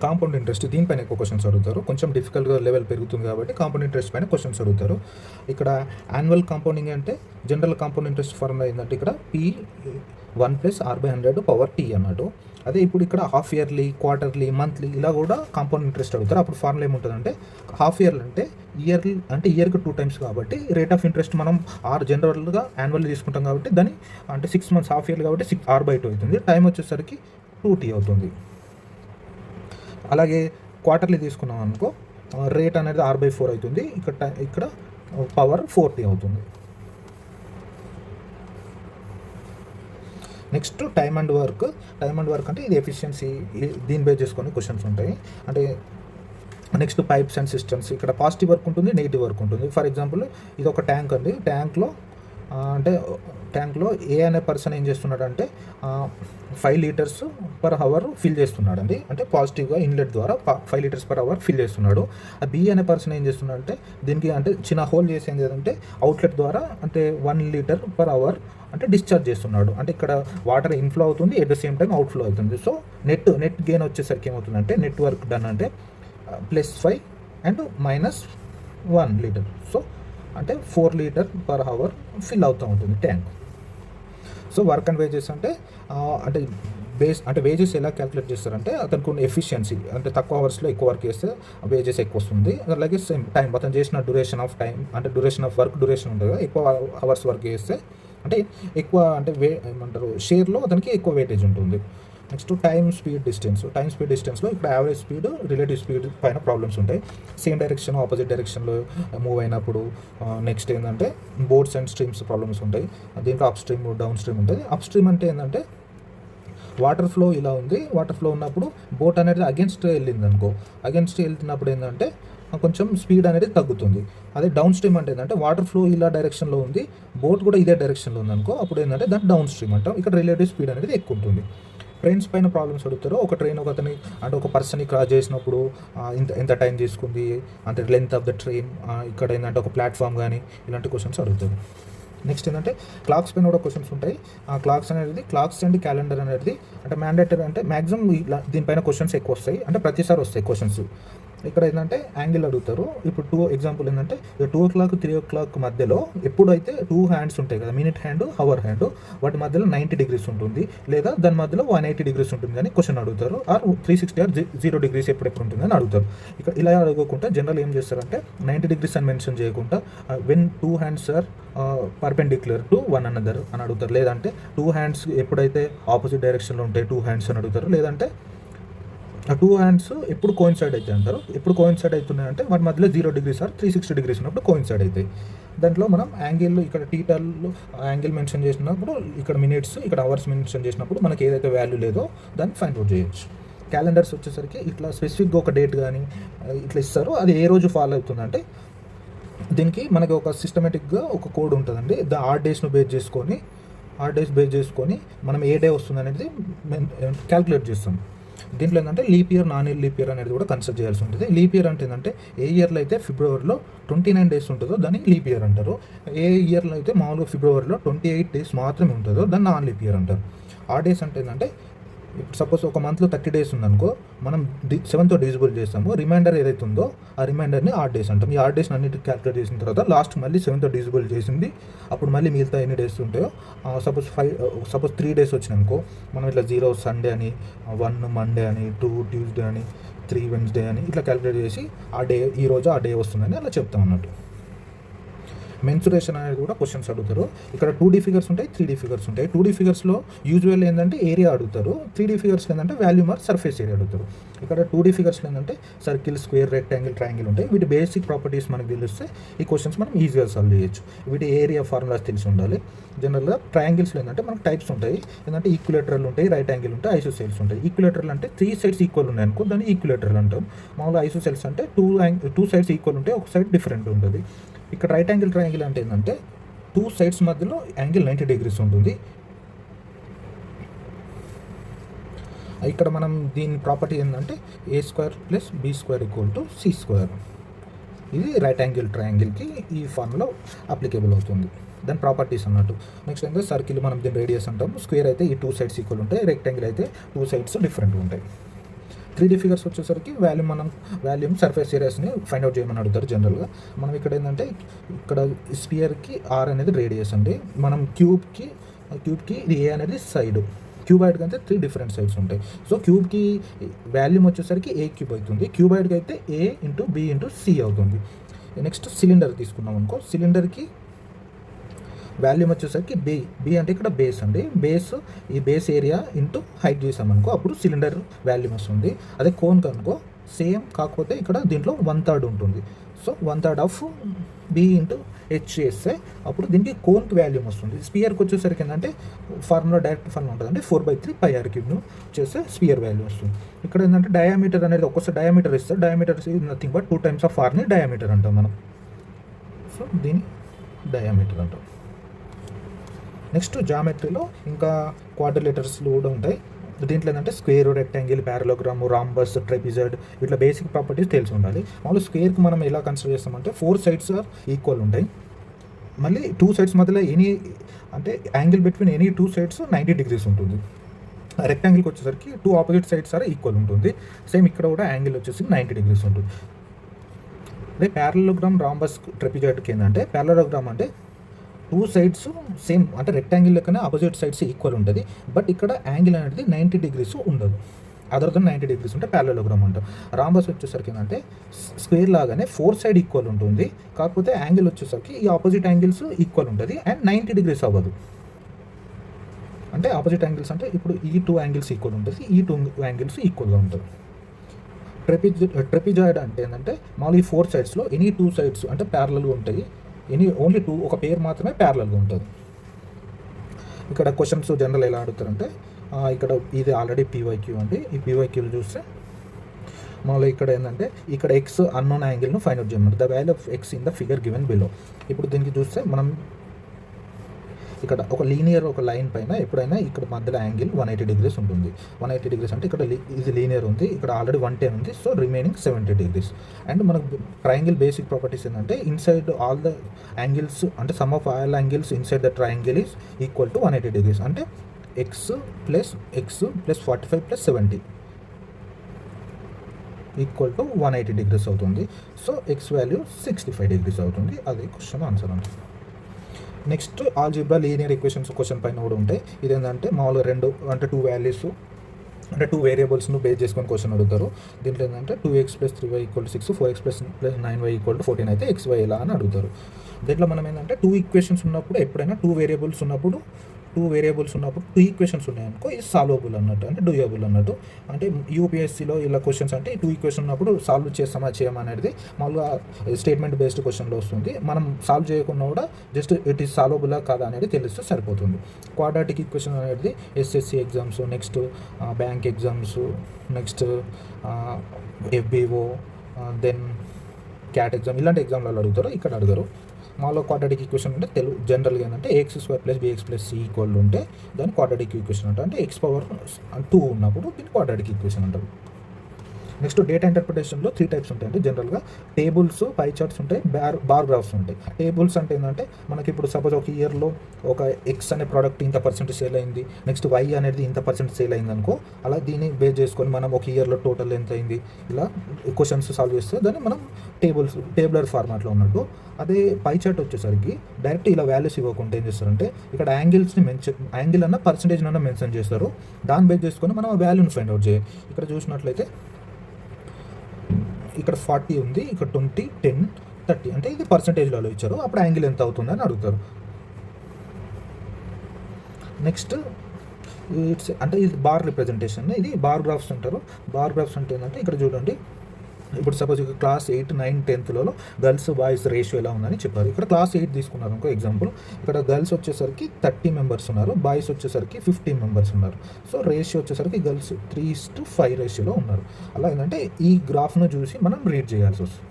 Compound interest దీనిపైన ఎక్కువ క్వశ్చన్స్ అడుగుతారు, కొంచెం డిఫికల్ట్గా లెవెల్ పెరుగుతుంది కాబట్టి కాంపౌండ్ ఇంట్రెస్ట్ పైన క్వశ్చన్స్ అడుగుతారు. ఇక్కడ యాన్యువల్ కాంపౌండింగ్ అంటే జనరల్ కాంపౌండ్ ఇంట్రెస్ట్ ఫార్ములా ఏంటంటే ఇక్కడ P1 + R/100 పవర్ T అన్నట్టు. అదే ఇప్పుడు ఇక్కడ హాఫ్ ఇయర్లీ, క్వార్టర్లీ, మంత్లీ ఇలా కూడా కాంపౌండ్ ఇంట్రెస్ట్ అడుగుతారు. అప్పుడు ఫార్ములా ఏముంటుందంటే హాఫ్ ఇయర్లీ అంటే ఇయర్లీ అంటే ఇయర్కి 2 టైమ్స్ కాబట్టి రేట్ ఆఫ్ ఇంట్రెస్ట్ మనం జనరల్గా యాన్యువల్లీ తీసుకుంటాం కాబట్టి దాన్ని అంటే 6 months హాఫ్ ఇయర్లీ కాబట్టి R/2 అవుతుంది. టైం వచ్చేసరికి 2T అవుతుంది. అలాగే క్వార్టర్లీ తీసుకున్నాం అనుకో, రేట్ అనేది R/4 అవుతుంది. ఇక్కడ పవర్ 4T అవుతుంది. నెక్స్ట్ టైమ్ అండ్ వర్క్ అంటే ఇది ఎఫిషియన్సీ, దీని బేస్ చేసుకొని క్వశ్చన్స్ ఉంటాయి. అంటే నెక్స్ట్ పైప్స్ అండ్ సిస్టమ్స్, ఇక్కడ పాజిటివ్ వర్క్ ఉంటుంది, నెగిటివ్ వర్క్ ఉంటుంది. ఫర్ ఎగ్జాంపుల్ ఇది ఒక ట్యాంక్ అండి. ట్యాంక్లో ఏ అనే పర్సన్ ఏం చేస్తున్నాడంటే 5 liters per hour ఫిల్ చేస్తున్నాడండి. అంటే పాజిటివ్గా ఇన్లెట్ ద్వారా 5 liters per hour ఫిల్ చేస్తున్నాడు. ఆ బి అనే పర్సన్ ఏం చేస్తున్నాడంటే దీనికి అంటే చిన్న హోల్ చేసేది ఏంటంటే అవుట్లెట్ ద్వారా అంటే 1 liter per hour అంటే డిశ్చార్జ్ చేస్తున్నాడు. అంటే ఇక్కడ వాటర్ ఇన్ఫ్లో అవుతుంది, at the same time outflow అవుతుంది. సో నెట్ గెయిన్ వచ్చేసరికి ఏమవుతుందంటే నెట్ వర్క్ డన్ అంటే +5 అండ్ -1 liter. సో అంటే 4 liter per hour ఫిల్ అవుతూ ఉంటుంది tank. So work and wages అంటే వేజెస్ ఎలా క్యాలిక్యులేట్ చేస్తారంటే అతనికి ఉన్న ఎఫిషియన్సీ, అంటే తక్కువ అవర్స్లో ఎక్కువ వర్క్ చేస్తే వేజెస్ ఎక్కువ వస్తుంది. అలాగే సేమ్ టైం అతను చేసిన డ్యూరేషన్ ఆఫ్ టైం అంటే డ్యూరేషన్ ఆఫ్ వర్క్ డ్యూరేషన్ ఉంటుంది కదా, ఎక్కువ అవర్స్ వర్క్ చేస్తే అంటే ఎక్కువ అంటే షేర్లో అతనికి ఎక్కువ వెయిటేజ్ ఉంటుంది. నెక్స్ట్ టైమ్ స్పీడ్ డిస్టెన్స్లో ఇక్కడ యావరేజ్ స్పీడ్, రిలేటివ్ స్పీడ్ పైన ప్రాబ్లమ్స్ ఉంటాయి. సేమ్ డైరెక్షన్ ఆపోజిట్ డైరెక్షన్లో మూవ్ అయినప్పుడు. నెక్స్ట్ ఏంటంటే బోర్డ్స్ అండ్ స్ట్రీమ్స్ ప్రాబ్లమ్స్ ఉంటాయి. దీంట్లో అప్ స్ట్రీమ్, డౌన్ స్ట్రీమ్ ఉంటుంది. అప్ స్ట్రీమ్ అంటే ఏంటంటే వాటర్ ఫ్లో ఇలా ఉంది, వాటర్ ఫ్లో ఉన్నప్పుడు బోట్ అనేది అగెన్స్ట్ వెళ్ళింది అనుకో, అగెన్స్ట్ వెళ్తున్నప్పుడు ఏంటంటే కొంచెం స్పీడ్ అనేది తగ్గుతుంది. అదే డౌన్ స్ట్రీమ్ అంటే ఏంటంటే వాటర్ ఫ్లో ఇలా డైరెక్షన్లో ఉంది, బోట్ కూడా ఇదే డైరెక్షన్లో ఉంది అనుకో, అప్పుడు ఏంటంటే దాన్ని డౌన్ స్ట్రీమ్ అంటాం. ఇక్కడ రిలేటివ్ స్పీడ్ అనేది ఎక్కువ ఉంటుంది. ట్రైన్స్ పైన ప్రాబ్లమ్స్ అడుగుతారు. ఒక ట్రైన్ ఒక పర్సన్ని క్రాస్ చేసినప్పుడు ఎంత టైం తీసుకుంది, అంటే లెంత్ ఆఫ్ ద ట్రైన్, ఇక్కడ ఏంటంటే ఒక ప్లాట్ఫామ్ కానీ ఇలాంటి క్వశ్చన్స్ అడుగుతారు. నెక్స్ట్ ఏంటంటే క్లాక్స్ పైన కూడా క్వశ్చన్స్ ఉంటాయి. ఆ క్లాక్స్ అనేది క్లాక్స్ అండ్ క్యాలెండర్ అనేది అంటే మ్యాండేటరీ, అంటే మ్యాక్సిమం దీనిపైన క్వశ్చన్స్ ఎక్కువ వస్తాయి, అంటే ప్రతిసారి వస్తాయి క్వశ్చన్స్. ఇక్కడ ఏంటంటే యాంగిల్ అడుగుతారు. ఇప్పుడు ఎగ్జాంపుల్ ఏంటంటే 2 o'clock 3 o'clock మధ్యలో ఎప్పుడైతే 2 hands ఉంటాయి కదా, మినిట్ హ్యాండ్, అవర్ హ్యాండ్, వాటి మధ్యలో 90 degrees ఉంటుంది, లేదా దాని మధ్యలో 180 degrees ఉంటుంది అని క్వశ్చన్ అడుగుతారు. ఆర్ 360 or 0 degrees ఎప్పుడెప్పుడు ఉంటుంది అని అడుగుతారు. ఇక్కడ ఇలా అడగకుండా జనరల్ ఏం చేస్తారంటే 90 degrees అని మెన్షన్ చేయకుండా when 2 hands are perpendicular to one another అని అడుగుతారు. లేదంటే 2 hands ఎప్పుడైతే ఆపోజిట్ డైరెక్షన్లో ఉంటాయి 2 hands అని అడుగుతారు. లేదంటే ఆ 2 hands ఎప్పుడు కోయిన్సైడ్ అవుతాయి అంటారు. ఎప్పుడు కోయిన్సైడ్ అవుతున్నాయంటే వాటి మధ్యలో 0 degrees ఆర్ 360 degrees ఉన్నప్పుడు కోయిన్సైడ్ అవుతాయి. దాంట్లో మనం యాంగిల్, ఇక్కడ టీటాల్లో యాంగిల్ మెన్షన్ చేసినప్పుడు, ఇక్కడ మినిట్స్, ఇక్కడ అవర్స్ మెన్షన్ చేసినప్పుడు మనకి ఏదైతే వాల్యూ లేదో దాన్ని ఫైండ్ అవుట్ చేయొచ్చు. క్యాలెండర్స్ వచ్చేసరికి ఇట్లా స్పెసిఫిక్గా ఒక డేట్ కానీ ఇట్లా ఇస్తారు, అది ఏ రోజు ఫాలో అవుతుందంటే దీనికి మనకి ఒక సిస్టమేటిక్గా ఒక కోడ్ ఉంటుందండి. ఆర్ డేస్ బేస్ చేసుకొని మనం ఏ డే వస్తుంది అనేది క్యాల్కులేట్ చేస్తాం. దీంట్లో ఏంటంటే leap year, non leap year అనేది కూడా కన్సిడర్ చేయాల్సి ఉంటుంది. లీప్ ఇయర్ అంటే ఏంటంటే ఏ ఇయర్లో అయితే ఫిబ్రవరిలో 29 days ఉంటుందో దాన్ని లీప్ ఇయర్ అంటారు. ఏ ఇయర్లో అయితే మామూలుగా ఫిబ్రవరిలో 28 days మాత్రమే ఉంటుందో దాన్ని నాన్ లీప్ ఇయర్ అంటారు. ఆ డేస్ అంటే ఏంటంటే ఇప్పుడు సపోజ్ ఒక మంత్లో 30 days ఉందనుకో, మనం 7తో డివిజిబుల్ చేస్తాము, రిమైండర్ ఏదైతే ఉందో ఆ రిమైండర్ని ఆడ్ డేస్ అంటాం. ఈ ఆడ్ డేస్ని అన్నిటికి క్యాలిక్యులేట్ చేసిన తర్వాత లాస్ట్ మళ్ళీ 7తో డివిజిబుల్ చేసింది, అప్పుడు మళ్ళీ మిగతా ఎన్ని డేస్ ఉంటాయో సపోజ్ 3 days వచ్చినాయనుకో, మనం ఇట్లా 0 సండే అని, 1 మండే అని, 2 ట్యూస్డే అని, 3 వెన్స్డే అని ఇట్లా క్యాలిక్యులేట్ చేసి ఆ డే ఈ రోజు ఆ డే వస్తుందని అలా చెప్తాం అన్నట్టు. మెన్సురేషన్ అనేది కూడా క్వశ్చన్స్ అడుగుతారు. ఇక్కడ 2D ఫిగర్స్ ఉంటాయి, 3D ఫిగర్స్ ఉంటాయి. 2D ఫిగర్స్లో యూజువల్ ఏంటంటే ఏరియా అడుగుతారు, 3D ఫిగర్స్లో ఏంటంటే వాల్యూమ్ ఆర్ సర్ఫేస్ ఏరియా అడుగుతారు. ఇక్కడ 2D ఫిగర్స్లో ఏంటంటే సర్కిల్, స్క్వేర్, రెక్టాంగిల్, ట్రయాంగిల్ ఉంటాయి. వీటి బేసిక్ ప్రాపర్టీస్ మనకు తెలిస్తే ఈ క్వశ్చన్స్ మనం ఈజీగా సాల్వ్ చేయొచ్చు. వీటి ఏరియా ఫార్ములాస్ తెలిసి ఉండాలి. జనరల్గా ట్రయాంగిల్స్లో ఏంటంటే మనకు టైప్స్ ఉంటాయి, ఏంటంటే ఈక్యులేటరల్ ఉంటాయి, రైట్ యాంగిల్ ఉంటాయి, ఐసోసెల్స్ ఉంటాయి. ఈక్యులేటరల్ అంటే 3 sides ఈక్వల్ ఉన్నాయి అనుకో, దాన్ని ఈక్యులేటరల్ అంటాం. మామూలుగా ఐసోసెల్స్ అంటే 2 sides ఈక్వల్ ఉంటాయి, ఒక సైడ్ డిఫరెంట్ ఉంటుంది. ఇక్కడ రైట్ యాంగిల్ ట్రయాంగిల్ అంటే ఏంటంటే 2 sides మధ్యలో యాంగిల్ 90 degrees ఉంటుంది. ఇక్కడ మనం దీని ప్రాపర్టీ ఏంటంటే A² + B² = C². ఇది రైట్ యాంగిల్ ట్రయాంగిల్కి ఈ ఫార్ములా అప్లికేబుల్ అవుతుంది. దాని ప్రాపర్టీస్ అన్నట్టు. నెక్స్ట్ ఏంటంటే సర్కిల్ మనం దీని రేడియస్ అంటాం. స్క్వేర్ అయితే ఈ 2 సైడ్స్ ఈక్వల్ ఉంటాయి, రెక్టాంగిల్ అయితే 2 సైడ్స్ డిఫరెంట్ ఉంటాయి. 3D ఫిగర్స్ వచ్చేసరికి వాల్యూమ్ సర్ఫేస్ ఏరియాస్ని ఫైండ్ అవుట్ చేయమని అడుగుతారు జనరల్గా. మనం ఇక్కడ ఏంటంటే ఇక్కడ స్పియర్కి ఆర్ అనేది రేడియస్ అండి, మనం క్యూబ్కి ఇది ఏ అనేది సైడ్, క్యూబాయిడ్కి అయితే 3 డిఫరెంట్ సైడ్స్ ఉంటాయి. సో క్యూబ్కి వాల్యూమ్ వచ్చేసరికి ఏ క్యూబ్ అవుతుంది, క్యూబాయిడ్కి అయితే ఏ ఇంటూ బి ఇంటూ సి అవుతుంది. నెక్స్ట్ సిలిండర్ తీసుకున్నాం అనుకో, సిలిండర్కి వాల్యూమ్ వచ్చేసరికి బి అంటే ఇక్కడ బేస్ అండి, ఈ బేస్ ఏరియా ఇంటూ హైట్ చేసామనుకో అప్పుడు సిలిండర్ వాల్యూమ్ వస్తుంది. అదే కోన్ కనుకో సేమ్, కాకపోతే ఇక్కడ దీంట్లో 1/3 ఉంటుంది. So 1/3 of B into H చేస్తే అప్పుడు దీనికి కోన్కి వాల్యూమ్ వస్తుంది. స్పియర్కి వచ్చేసరికి ఏంటంటే డైరెక్ట్ ఫార్ములా ఉంటుంది అంటే 4/3 πr³ చేస్తే స్పియర్ వాల్యూ వస్తుంది. ఇక్కడ ఏంటంటే డయామీటర్ అనేది ఒక్కోసారి డయామీటర్ ఇస్తే diameter nothing but 2 times of ఆర్ని డయామీటర్ అంటాం మనం. సో దీని డయామీటర్ అంటాం. నెక్స్ట్ జామెట్రీలో ఇంకా క్వాడ్రిలేటర్స్లు కూడా ఉంటాయి. దీంట్లో ఏంటంటే square, rectangle, parallelogram, rhombus, trapezoid ఇట్లా బేసిక్ ప్రాపర్టీస్ తెలిసి ఉండాలి. మామూలు స్క్వేర్కి మనం ఎలా కన్సిడర్ చేస్తామంటే 4 సైడ్స్ ఆర్ ఈక్వల్ ఉంటాయి. మళ్ళీ 2 సైడ్స్ మధ్యలో అంటే angle between any 2 sides 90 degrees ఉంటుంది. రెక్టాంగిల్కి వచ్చేసరికి 2 ఆపోజిట్ సైడ్స్ ఆర్ ఈక్వల్ ఉంటుంది. సేమ్ ఇక్కడ కూడా యాంగిల్ వచ్చేసి 90 degrees ఉంటుంది. అదే ప్యారలోగ్రామ్, రాంబస్, ట్రెపిజాయిడ్కి ఏంటంటే ప్యారలోగ్రామ్ అంటే 2 సైడ్స్ సేమ్ అంటే రెక్టాంగిల్ లెక్కనే ఆపోజిట్ సైడ్స్ ఈక్వల్ ఉంటుంది. బట్ ఇక్కడ యాంగిల్ అనేది 90 degrees ఉండదు, అదర్ దెన్ 90 degrees ఉంటే ప్యారలోగ్రామ్ అంటాం. రాంబస్ వచ్చేసరికి ఏంటంటే స్క్వేర్ లాగానే 4 సైడ్ ఈక్వల్ ఉంటుంది, కాకపోతే యాంగిల్ వచ్చేసరికి ఈ ఆపోజిట్ యాంగిల్స్ ఈక్వల్ ఉంటుంది అండ్ 90 degrees అవ్వదు. అంటే ఆపోజిట్ యాంగిల్స్ అంటే ఇప్పుడు ఈ 2 యాంగిల్స్ ఈక్వల్ ఉంటుంది, ఈ 2 యాంగిల్స్ ఈక్వల్గా ఉంటుంది. ట్రెపిజాయిడ్ అంటే ఏంటంటే మామూలు ఈ 4 సైడ్స్లో ఎనీ 2 సైడ్స్ అంటే ప్యారలల్గా ఉంటాయి, ఓన్లీ 2 ఒక పేర్ మాత్రమే ప్యారలల్గా ఉంటుంది. ఇక్కడ క్వశ్చన్స్ జనరల్ ఎలా అడుగుతారంటే ఇక్కడ ఇది ఆల్రెడీ పీవైక్యూ అండి. ఈ పీవైక్యూలు చూస్తే మామూలుగా ఇక్కడ ఏంటంటే ఇక్కడ ఎక్స్ అన్నోన్ యాంగిల్ను ఫైండ్ అవుట్ చేయమంటారు. The value of X in the figure given below. ఇప్పుడు దీనికి చూస్తే మనం ఇక్కడ ఒక లీనియర్ ఒక లైన్ పైన ఎప్పుడైనా ఇక్కడ మధ్యలో యాంగిల్ 180 degrees ఉంటుంది. 180 degrees అంటే ఇక్కడ ఇది లీనియర్ ఉంది, ఇక్కడ ఆల్రెడీ 110 ఉంది, సో రిమైనింగ్ 70 degrees. అండ్ మనకు ట్రయాంగిల్ బేసిక్ ప్రాపర్టీస్ ఏంటంటే ఇన్సైడ్ ఆల్ ద యాంగిల్స్ అంటే some of all angles inside the triangle is equal to 180 degrees. అంటే x plus 45 plus 70 equal to 180 degrees అవుతుంది. సో ఎక్స్ వాల్యూ 65 degrees అవుతుంది. అది question answer అంటే. Next algebra linear equations question పైన కూడా ఉంటాయి. ఇదేంటంటే మామూలుగా 2 వాల్యూస్ అంటే 2 వేరియబుల్స్ను బేస్ చేసుకొని క్వశ్చన్ అడుగుతారు. దీంట్లో ఏంటంటే 2x + 3y = 6, 4x + 9y = 14 అయితే xy ఎలా అని అడుగుతారు. దీంట్లో మనం ఏంటంటే 2 ఈక్వేషన్స్ ఉన్నప్పుడు ఎప్పుడైనా 2 వేరియబుల్స్ ఉన్నప్పుడు 2 ఈక్వేషన్స్ ఉన్నాయనుకో ఇది సాల్వబుల్ అన్నట్టు, అంటే డూయబుల్ అన్నట్టు. అంటే యూపీఎస్సీలో ఇలా క్వశ్చన్స్ అంటే 2 ఈక్వేషన్ ఉన్నప్పుడు సాల్వ్ చేయమా అనేది మామూలుగా స్టేట్మెంట్ బేస్డ్ క్వశ్చన్లో వస్తుంది. మనం సాల్వ్ చేయకుండా కూడా జస్ట్ ఇట్ ఈస్ సాల్వబులా కాదా అనేది తెలిస్తే సరిపోతుంది. క్వాడ్రాటిక్ ఈక్వేషన్ అనేది SSC exams, next bank exams, next FBO, then CAT exam ఇలాంటి ఎగ్జామ్లలో అడుగుతారు, ఇక్కడ అడుగుతారు. మాలో క్వాడ్రాటిక్ ఈక్వేషన్ అంటే జనరల్గా ఏంటంటే x² + bx + c ఈక్వల్ ఉంటే దాన్ని క్వాడ్రాటిక్ ఈక్వేషన్ అంటారు. అంటే x⁻2 ఉన్నప్పుడు దీన్ని క్వాడ్రాటిక్ ఈక్వేషన్ అంటారు. నెక్స్ట్ డేటా ఇంటర్ప్రిటేషన్లో 3 టైప్స్ ఉంటాయండి జనరల్గా. టేబుల్స్, పై చార్ట్స్ ఉంటాయి, బార్ గ్రాఫ్స్ ఉంటాయి. టేబుల్స్ అంటే ఏంటంటే మనకి ఇప్పుడు సపోజ్ ఒక ఇయర్లో ఒక ఎక్స్ అనే ప్రోడక్ట్ ఇంత % సేల్ అయింది, నెక్స్ట్ వై అనేది ఇంత % సేల్ అయింది అనుకో, అలా దీన్ని బేస్ చేసుకొని మనం ఒక ఇయర్లో టోటల్ ఎంత అయింది ఇలా క్వశ్చన్స్ సాల్వ్ చేస్తే దాన్ని మనం టేబులర్ ఫార్మాట్లో ఉన్నట్టు. అదే పై చార్ట్ వచ్చేసరికి డైరెక్ట్ ఇలా వాల్యూస్ ఇవ్వకుండా ఏం చేస్తారంటే ఇక్కడ యాంగిల్ అన్న పర్సంటేజ్ అన్న మెన్షన్ చేస్తారు, దాన్ని బేస్ చేసుకొని మనం ఆ వాల్యూని ఫైండ్ అవుట్ చేయాలి. ఇక్కడ చూసినట్లయితే ఇక్కడ 40 ఉంది, ఇక్కడ 20, 10, 30 అంటే ఇది పర్సంటేజ్లలో ఇచ్చారు, అప్పుడు యాంగిల్ ఎంత అవుతుంది అని అడుగుతారు. నెక్స్ట్ అంటే ఇది బార్ రిప్రజెంటేషన్, ఇది బార్ గ్రాఫ్స్ అంటారు. బార్ గ్రాఫ్స్ అంటే ఏంటంటే ఇక్కడ చూడండి, ఇప్పుడు సపోజ్ క్లాస్ 8, 9, 10లలో గర్ల్స్ బాయ్స్ రేషియో ఎలా ఉందని చెప్పారు. ఇక్కడ క్లాస్ 8 తీసుకున్నారు ఇంకో ఎగ్జాంపుల్, ఇక్కడ గర్ల్స్ వచ్చేసరికి 30 members ఉన్నారు, బాయ్స్ వచ్చేసరికి 15 members ఉన్నారు. సో రేషియో వచ్చేసరికి గర్ల్స్ 3:5 రేషియోలో ఉన్నారు. అలా ఏంటంటే ఈ గ్రాఫ్ను చూసి మనం రీడ్ చేయాల్సి వస్తుంది.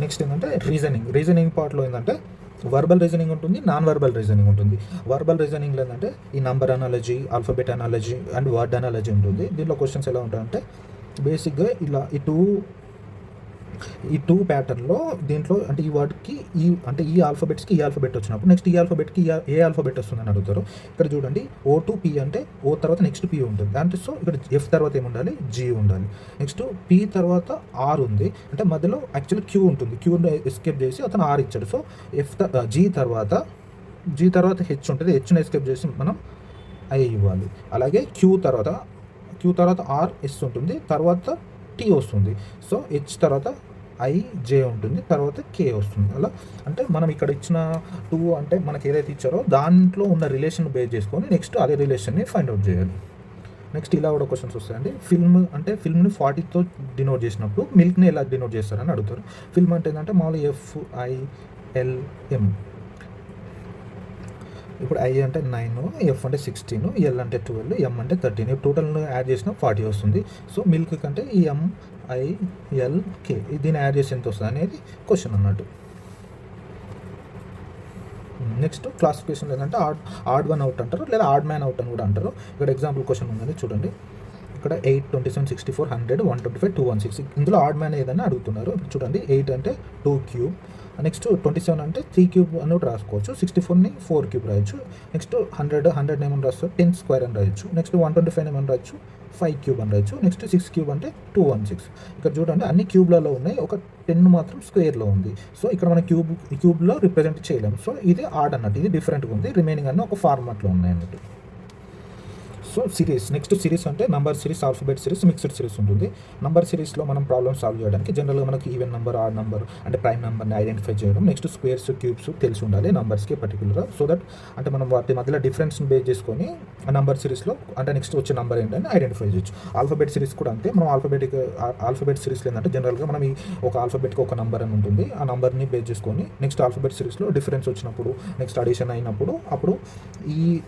నెక్స్ట్ ఏంటంటే రీజనింగ్ పార్ట్లో ఏంటంటే వర్బల్ రీజనింగ్ ఉంటుంది, నాన్ వర్బల్ రీజనింగ్ ఉంటుంది. వర్బల్ రీజనింగ్ ఏంటంటే ఈ number analogy, alphabet analogy and word analogy ఉంటుంది. దీంట్లో క్వశ్చన్స్ ఎలా ఉంటాయంటే బేసిక్గా ఇలా ఈ 2 ఈ 2 ప్యాటర్న్‌లో దీంట్లో అంటే ఈ వర్డ్‌కి ఈ ఆల్ఫాబెట్స్‌కి ఈ ఆల్ఫాబెట్ వచ్చినప్పుడు నెక్స్ట్ ఈ ఆల్ఫాబెట్‌కి ఏ ఆల్ఫాబెట్ వస్తుందని అడుగుతారు. ఇక్కడ చూడండి ఓ టు పి అంటే ఓ తర్వాత నెక్స్ట్ పి ఉంటుంది. అంటే సో ఇక్కడ ఎఫ్ తర్వాత ఏముండాలి? జీ ఉండాలి. నెక్స్ట్ పి తర్వాత ఆర్ ఉంది. అంటే మధ్యలో యాక్చువల్లీ క్యూ ఉంటుంది. క్యూని ఎస్కేప్ చేసి అతను ఆర్ ఇచ్చాడు. సో జీ తర్వాత హెచ్ ఉంటుంది. హెచ్‌ని ఎస్కేప్ చేసి మనం ఐ ఇవ్వాలి. అలాగే క్యూ తర్వాత ఆర్ ఎస్ ఉంటుంది. తర్వాత టీ వస్తుంది. సో హెచ్ తర్వాత ఐ జే ఉంటుంది. తర్వాత కే వస్తుంది. అలా అంటే మనం ఇక్కడ ఇచ్చిన 2 అంటే మనకి ఏదైతే ఇచ్చారో దాంట్లో ఉన్న రిలేషన్ బేస్ చేసుకొని నెక్స్ట్ అదే రిలేషన్ని ఫైండ్ అవుట్ చేయాలి. నెక్స్ట్ ఇలా కూడా క్వశ్చన్స్ వస్తాయండి. ఫిల్మ్ని 40తో డినోట్ చేసినప్పుడు మిల్క్ని ఎలా డినోట్ చేస్తారని అడుగుతారు. ఫిల్మ్ అంటే ఏంటంటే మామూలుగా FILM. ఇప్పుడు ఐ అంటే 9, ఎఫ్ అంటే 16, ఎల్ అంటే 12, ఎం అంటే 13. టోటల్ యాడ్ చేసిన 40 వస్తుంది. సో మిల్క్ కంటే ఈ MILK దీన్ని యాడ్ చేసి ఎంత వస్తుంది అనేది క్వశ్చన్ అన్నట్టు. నెక్స్ట్ క్లాసిఫికేషన్ లేదంటే ఆడ్ వన్ అవుట్ అంటారు, లేదా ఆడ్ మ్యాన్ అవుట్ అని కూడా అంటారు. ఇక్కడ ఎగ్జాంపుల్ క్వశ్చన్ ఉందని చూడండి. ఇక్కడ 8, 27, 64, 100, 125, 216. ఇందులో ఆడ్ మ్యాన్ ఏదైనా అడుగుతున్నారు. చూడండి 8 అంటే 2 క్యూబ్, నెక్స్ట్ 27 అంటే 3 క్యూబ్ అని కూడా రాసుకోవచ్చు. 64ని 4 క్యూబ్ రాయొచ్చు. నెక్స్ట్ 100 ఏమని రాస్తారు? 10 స్క్వేర్ అని రాయొచ్చు. నెక్స్ట్ 125 ఏమని రాయొచ్చు? 5 క్యూబ్ అని రాయొచ్చు. నెక్స్ట్ 6 క్యూబ్ అంటే 216. ఇక్కడ చూడండి అన్ని క్యూబ్లలో ఉన్నాయి, ఒక 10 మాత్రం స్క్వేర్లో ఉంది. సో ఇక్కడ మన క్యూబ్లో రిప్రజెంట్ చేయలేము. సో ఇది ఆడ్ అన్నట్టు, ఇది డిఫరెంట్గా ఉంది. రిమైనింగ్ అన్నీ ఒక ఫార్మాట్లో ఉన్నాయి అన్నట్టు. సో నెక్స్ట్ సిరీస్ అంటే number series, alphabet series, mixed series ఉంటుంది. నంబర్ సిరీస్లో మనం ప్రాబ్లమ్ సాల్వ్ చేయడానికి జనరల్గా మనకి ఈవెన్ నెంబర్, ఆడ్ నెంబర్ అంటే ప్రైమ్ నెంబర్ని ఐడెంటిఫై చేయడం, నెక్స్ట్ స్క్వేర్స్, క్యూబ్స్ తెలిసి ఉండాలి నంబర్స్కి పర్టికులర్గా. సో దట్ అంటే మనం వాటి మధ్యలో డిఫరెన్స్ని బేస్ చేసుకొని నంబర్ సిరీస్లో అంటే నెక్స్ట్ వచ్చే నెంబర్ ఏంటని ఐడెంటిఫై చేయొచ్చు. ఆల్ఫాబెట్ సిరీస్ కూడా అంతే. మనం ఆల్ఫాబెట్ సిరీస్లో ఏంటంటే జనరల్గా మనం ఒక ఆల్ఫాబెట్కి ఒక నెంబర్ అని ఉంటుంది. ఆ నెంబర్ని బేస్ చేసుకొని నెక్స్ట్ ఆల్ఫాబెట్ సిరీస్లో డిఫరెన్స్ వచ్చినప్పుడు, నెక్స్ట్ అడిషన్ అయినప్పుడు అప్పుడు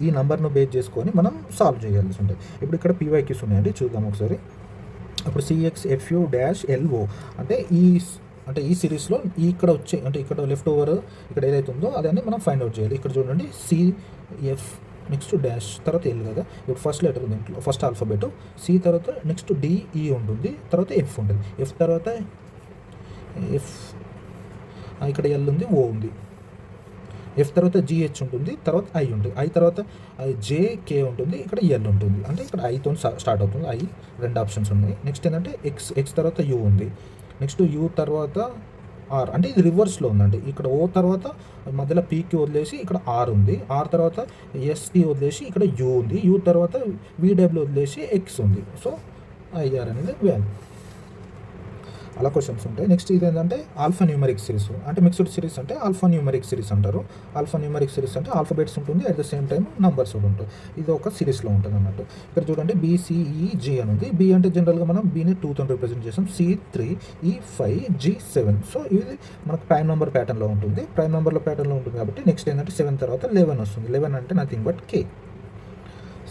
ఈ నెంబర్ను బేస్ చేసుకొని మనం సాల్వ్ చేయాలి ఉంటాయి. ఇప్పుడు ఇక్కడ PYQs ఉన్నాయండి, చూద్దాం ఒకసారి. అప్పుడు CXFU-LO అంటే ఈ సిరీస్లో ఇక్కడ వచ్చే అంటే ఇక్కడ లెఫ్ట్ ఓవర్ ఇక్కడ ఏదైతే ఉందో అదని మనం ఫైండ్ అవుట్ చేయాలి. ఇక్కడ చూడండి CF నెక్స్ట్ డాష్ తర్వాత ఎల్ కదా. ఇప్పుడు ఫస్ట్ లెటర్ దీంట్లో ఫస్ట్ ఆల్ఫాబెట్ C తర్వాత నెక్స్ట్ DE ఉంటుంది, తర్వాత F ఉంటుంది. F తర్వాత F ఇక్కడ L ఉంది, O ఉంది. F తర్వాత GH ఉంటుంది, తర్వాత I ఉంటుంది. I తర్వాత JK ఉంటుంది, ఇక్కడ L ఉంటుంది. అంటే ఇక్కడ ఐతో స్టార్ట్ అవుతుంది. I 2 ఆప్షన్స్ ఉన్నాయి. నెక్స్ట్ ఏంటంటే X తర్వాత U ఉంది. నెక్స్ట్ U తర్వాత R అంటే ఇది రివర్స్లో ఉందండి. ఇక్కడ O తర్వాత మధ్యలో Pకి వదిలేసి ఇక్కడ R ఉంది. R తర్వాత ST వదిలేసి ఇక్కడ U ఉంది. U తర్వాత VW వదిలేసి X ఉంది. సో IR అనేది వాల్యూ. అలా క్వశ్చన్స్ ఉంటాయి. నెక్స్ట్ ఇది ఏంటంటే ఆల్ఫా న్యూమరిక్ సిరీస్ అంటే మిక్స్డ్ సిరీస్ అంటే ఆల్ఫా న్యూమరిక్ సిరీస్ అంటారు. ఆల్ఫా న్యూమరిక్ సిరీస్ అంటే ఆల్ఫాబెట్స్ ఉంటుంది, at the same time numbers కూడా ఉంటాయి. ఇది ఒక సిరీస్లో ఉంటుంది అన్నట్టు. ఇక్కడ చూడండి BCEG అని ఉంది. B అంటే జనరల్గా మనం Bని 2తో రిప్రజెంట్ చేస్తాం. C3, E5, G7. సో ఇది మనకు ప్రైమ్ నెంబర్ ప్యాటర్న్లో ఉంటుంది. ప్రైమ్ నెంబర్లో ప్యాటర్న్లో ఉంటుంది కాబట్టి నెక్స్ట్ ఏంటంటే 7 తర్వాత 11 వస్తుంది. 11 అంటే నథింగ్ బట్ K.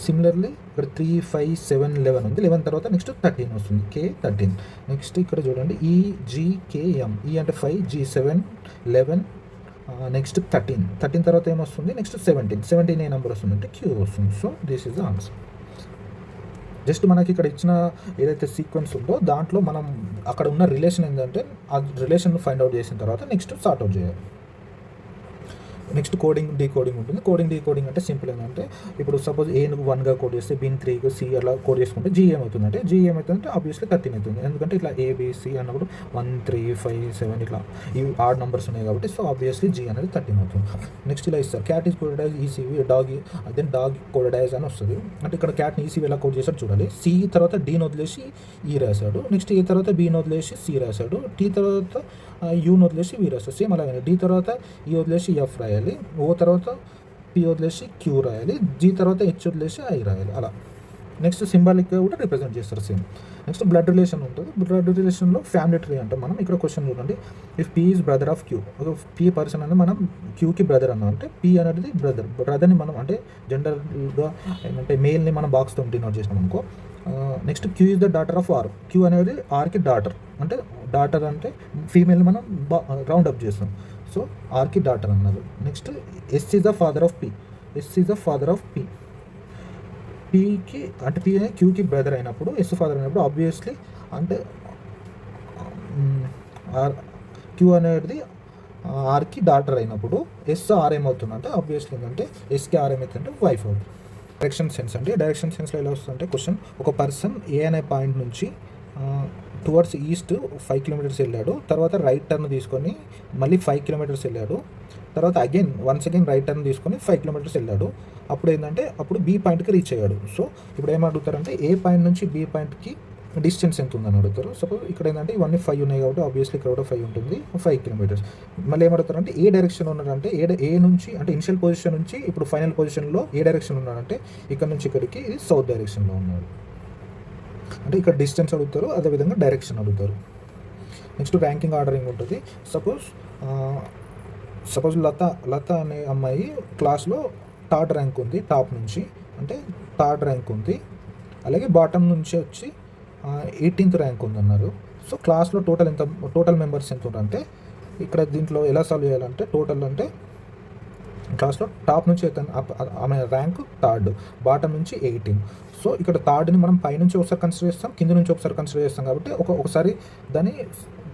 సిమిలర్లీ ఇక్కడ 3, 5, 7, 11 ఉంది. 11 తర్వాత నెక్స్ట్ 13 వస్తుంది, K13. నెక్స్ట్ ఇక్కడ చూడండి EGKM. E అంటే 5, G7, 11, నెక్స్ట్ 13 తర్వాత ఏమొస్తుంది? నెక్స్ట్ 17 ఏ నెంబర్ వస్తుంది అంటే Q వస్తుంది. So this is the answer. Just మనకి ఇక్కడ ఇచ్చిన ఏదైతే సీక్వెన్స్ ఉందో దాంట్లో మనం అక్కడ ఉన్న రిలేషన్ ఏంటంటే ఆ రిలేషన్ ఫైండ్ అవుట్ చేసిన తర్వాత నెక్స్ట్ సార్ట్ అవుట్ చేయాలి. నెక్స్ట్ కోడింగ్ డీకోడింగ్ ఉంటుంది. కోడింగ్ డీకోడింగ్ అంటే సింపుల్ ఏంటంటే ఇప్పుడు సపోజ్ ఏను 1గా కోడ్ చేస్తే బిన్ 3గా C అలా కోడ్ చేసుకుంటే G ఏమవుతుందంటే ఆబ్వియస్లీ 13 అవుతుంది. ఎందుకంటే ఇట్లా ABC అన్నప్పుడు 1, 3, 5, 7 ఇట్లా ఈ ఆడ్ నెంబర్స్ ఉన్నాయి కాబట్టి సో ఆబ్వియస్లీ G అనేది 13 అవుతుంది. నెక్స్ట్ ఇలా ఇస్తారు cat is coded as ECV, dog coded as అని వస్తుంది. అంటే ఇక్కడ క్యాట్ని ECV ఎలా కోడ్ చేశాడు చూడాలి. C తర్వాత Dని వదిలేసి E రాశాడు. నెక్స్ట్ A తర్వాత Bని వదిలేసి C రాశాడు. T తర్వాత Uని వదిలేసి V రాశాడు. సేమ్ అలాగే D తర్వాత E వదిలేసి F రాయాలి. O తర్వాత P వదిలేసి Q రాయాలి. G తర్వాత H వదిలేసి I రాయాలి. అలా నెక్స్ట్ సింబాలిక్గా కూడా రిప్రజెంట్ చేస్తారు సేమ్. నెక్స్ట్ బ్లడ్ రిలేషన్ ఉంటుంది. బ్లడ్ రిలేషన్లో ఫ్యామిలీ ట్రీ అంటాం మనం. ఇక్కడ క్వశ్చన్ చూడండి, if P is brother of Q, ఒక P పర్సన్ అనేది మనం Qకి బ్రదర్ అన్నాం అంటే P అనేది బ్రదర్ని మనం అంటే జెండర్గా ఏంటంటే మేల్ని మనం బాక్స్తో డినోట్ చేసినాం అనుకో. Next Q is the daughter of R. Q అనేది Rకి డాటర్ అంటే ఫీమేల్ని మనం రౌండ్ అప్ చేస్తాం. సో ఆర్కి డాటర్ అన్నారు. Next S is the father of P. Pకి అంటే P Qకి బ్రదర్ అయినప్పుడు S ఫాదర్ అయినప్పుడు ఆబ్వియస్లీ అంటే ఆర్ క్యూ అనేది ఆర్కి డాటర్ అయినప్పుడు ఎస్ ఆర్ ఏమవుతుందంటే ఆబ్వియస్లీ ఏంటంటే ఎస్కి ఆర్ ఏమవుతుందంటే వైఫ్ అవుతుంది. డైరెక్షన్ సెన్స్ అండి. డైరెక్షన్ సెన్స్లో ఎలా వస్తుందంటే క్వశ్చన్, ఒక పర్సన్ ఏ అనే పాయింట్ నుంచి టువర్డ్స్ ఈస్ట్ 5 కిలోమీటర్స్ వెళ్ళాడు, తర్వాత రైట్ టర్న్ తీసుకొని మళ్ళీ 5 కిలోమీటర్స్ వెళ్ళాడు, తర్వాత వన్స్ అగైన్ రైట్ టర్న్ తీసుకొని 5 కిలోమీటర్స్ వెళ్ళాడు. అప్పుడు ఏంటంటే అప్పుడు బీ పాయింట్కి రీచ్ అయ్యాడు. సో ఇప్పుడు ఏం అడుగుతారంటే ఏ పాయింట్ నుంచి బీ పాయింట్కి డిస్టెన్స్ ఎంత ఉందని అడుగుతారు. సపోజ్ ఇక్కడ ఏంటంటే ఇవన్నీ 5 ఉన్నాయి కాబట్టి ఆబ్వియస్లీ ఇక్కడ కూడా 5 ఉంటుంది, 5 కిలోమీటర్స్. మళ్ళీ ఏమడుగుతారంటే ఏ డైరెక్షన్ ఉన్నాడంటే ఏ నుంచి అంటే ఇనిషియల్ పొజిషన్ నుంచి ఇప్పుడు ఫైనల్ పొజిషన్లో ఏ డైరెక్షన్ ఉన్నాడంటే ఇక్కడ నుంచి ఇక్కడికి ఇది సౌత్ డైరెక్షన్లో ఉన్నాడు. అంటే ఇక్కడ డిస్టెన్స్ అడుగుతారు, అదేవిధంగా డైరెక్షన్ అడుగుతారు. నెక్స్ట్ ర్యాంకింగ్ ఆర్డరింగ్ ఉంటుంది. సపోజ్ లత అనే అమ్మాయి క్లాస్లో థర్డ్ ర్యాంక్ ఉంది, టాప్ నుంచి అంటే థర్డ్ ర్యాంక్ ఉంది. అలాగే బాటమ్ నుంచి వచ్చి 18th ర్యాంక్ ఉందన్నారు. సో క్లాస్లో టోటల్ మెంబర్స్ ఎంత ఉంటారంటే ఇక్కడ దీంట్లో ఎలా సాల్వ్ చేయాలంటే టోటల్ అంటే క్లాస్లో టాప్ నుంచి ఆమె ర్యాంక్ థర్డ్, బాటమ్ నుంచి 18. సో ఇక్కడ థర్డ్ని మనం పైనుంచి ఒకసారి కన్సిడర్ చేస్తాం, కింద నుంచి ఒకసారి కన్సిడర్ చేస్తాం కాబట్టి ఒకసారి దాన్ని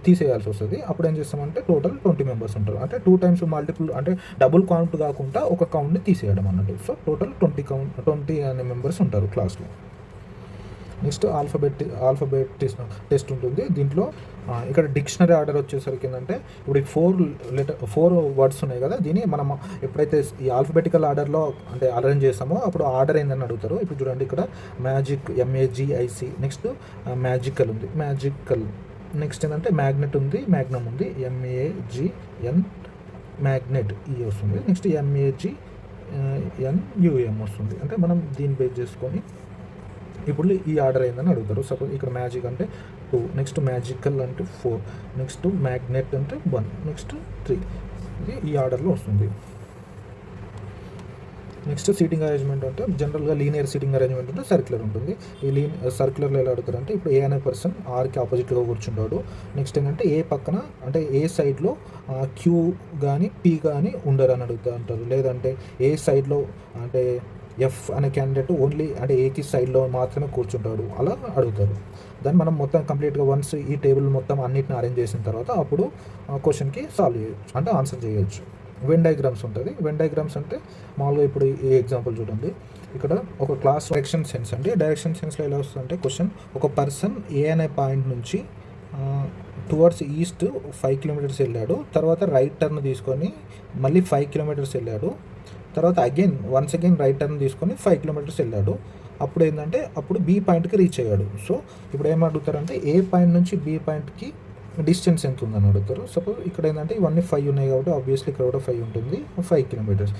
తీసేయాల్సి వస్తుంది. అప్పుడు ఏం చేస్తామంటే టోటల్ 20 మెంబర్స్ ఉంటారు. అంటే 2 టైమ్స్ మల్టిపుల్ అంటే డబుల్ కౌంట్ కాకుండా ఒక కౌంట్ని తీసేయడం అన్నట్టు. సో టోటల్ 20 అనే మెంబర్స్ ఉంటారు క్లాస్లో. నెక్స్ట్ ఆల్ఫబెట్ టెస్ట్ ఉంటుంది. దీంట్లో ఇక్కడ డిక్షనరీ ఆర్డర్ వచ్చేసరికి ఏంటంటే ఇప్పుడు ఈ 4 వర్డ్స్ ఉన్నాయి కదా, దీన్ని మనం ఎప్పుడైతే ఈ ఆల్ఫబెటికల్ ఆర్డర్లో అంటే అరేంజ్ చేస్తామో అప్పుడు ఆర్డర్ ఏందని అడుగుతారు. ఇప్పుడు చూడండి ఇక్కడ మ్యాజిక్ MAGIC, నెక్స్ట్ మ్యాజికల్ ఉంది, మ్యాజికల్. నెక్స్ట్ ఏంటంటే మ్యాగ్నెట్ ఉంది, మ్యాగ్నమ్ ఉంది, MAGN మ్యాగ్నెట్ వస్తుంది. నెక్స్ట్ MAGNUM వస్తుంది. అంటే మనం దీన్ని బేస్ చేసుకొని ఇప్పుడు ఈ ఆర్డర్ అయిందని అడుగుతారు. సపోజ్ ఇక్కడ మ్యాజిక్ అంటే 2, నెక్స్ట్ మ్యాజికల్ అంటే 4, నెక్స్ట్ మ్యాగ్నెట్ అంటే 1, నెక్స్ట్ 3. ఇది ఈ ఆర్డర్లో వస్తుంది. నెక్స్ట్ సీటింగ్ అరేంజ్మెంట్ అంటే జనరల్గా లీనియర్ సీటింగ్ అరేంజ్మెంట్ అంటే సర్క్యులర్ ఉంటుంది. ఈ సర్క్యులర్లో ఎలా అడుగుతారంటే ఇప్పుడు ఏ అనే పర్సన్ ఆర్కి ఆపోజిట్గా కూర్చుంటాడు. నెక్స్ట్ ఏంటంటే ఏ పక్కన అంటే ఏ సైడ్లో క్యూ కానీ పీ కానీ ఉండరు అని అడుగుతూ ఉంటారు. లేదంటే ఏ సైడ్లో అంటే ఎఫ్ అనే క్యాండిడేట్ ఓన్లీ అంటే ఏకి సైడ్లో మాత్రమే కూర్చుంటాడు అలా అడుగుతారు. దాన్ని మనం మొత్తం కంప్లీట్గా వన్స్ ఈ టేబుల్ మొత్తం అన్నిటిని అరేంజ్ చేసిన తర్వాత అప్పుడు క్వశ్చన్కి సాల్వ్ చేయొచ్చు అంటే ఆన్సర్ చేయొచ్చు. వెన్ డయాగ్రామ్స్ ఉంటుంది. వెన్ డయాగ్రామ్స్ అంటే మామూలుగా ఇప్పుడు ఈ ఎగ్జాంపుల్ చూడండి. ఇక్కడ ఒక క్లాస్ డైరెక్షన్ సెన్స్ అండి. డైరెక్షన్ సెన్స్లో ఎలా వస్తుందంటే క్వశ్చన్, ఒక పర్సన్ ఏ అనే పాయింట్ నుంచి టువర్డ్స్ ఈస్ట్ 5 కిలోమీటర్స్ వెళ్ళాడు, తర్వాత రైట్ టర్న్ తీసుకొని మళ్ళీ 5 కిలోమీటర్స్ వెళ్ళాడు, తర్వాత వన్స్ అగైన్ రైట్ టర్న్ తీసుకొని 5 కిలోమీటర్స్ వెళ్ళాడు. అప్పుడు ఏంటంటే అప్పుడు బీ పాయింట్కి రీచ్ అయ్యాడు. సో ఇప్పుడు ఏం అడుగుతారంటే ఏ పాయింట్ నుంచి బీ పాయింట్కి డిస్టెన్స్ ఎంత ఉందని అడుగుతారు. సపోజ్ ఇక్కడ ఏంటంటే ఇవన్నీ 5 ఉన్నాయి కాబట్టి ఆబ్వియస్లీ ఇక్కడ కూడా 5 ఉంటుంది, 5 కిలోమీటర్స్.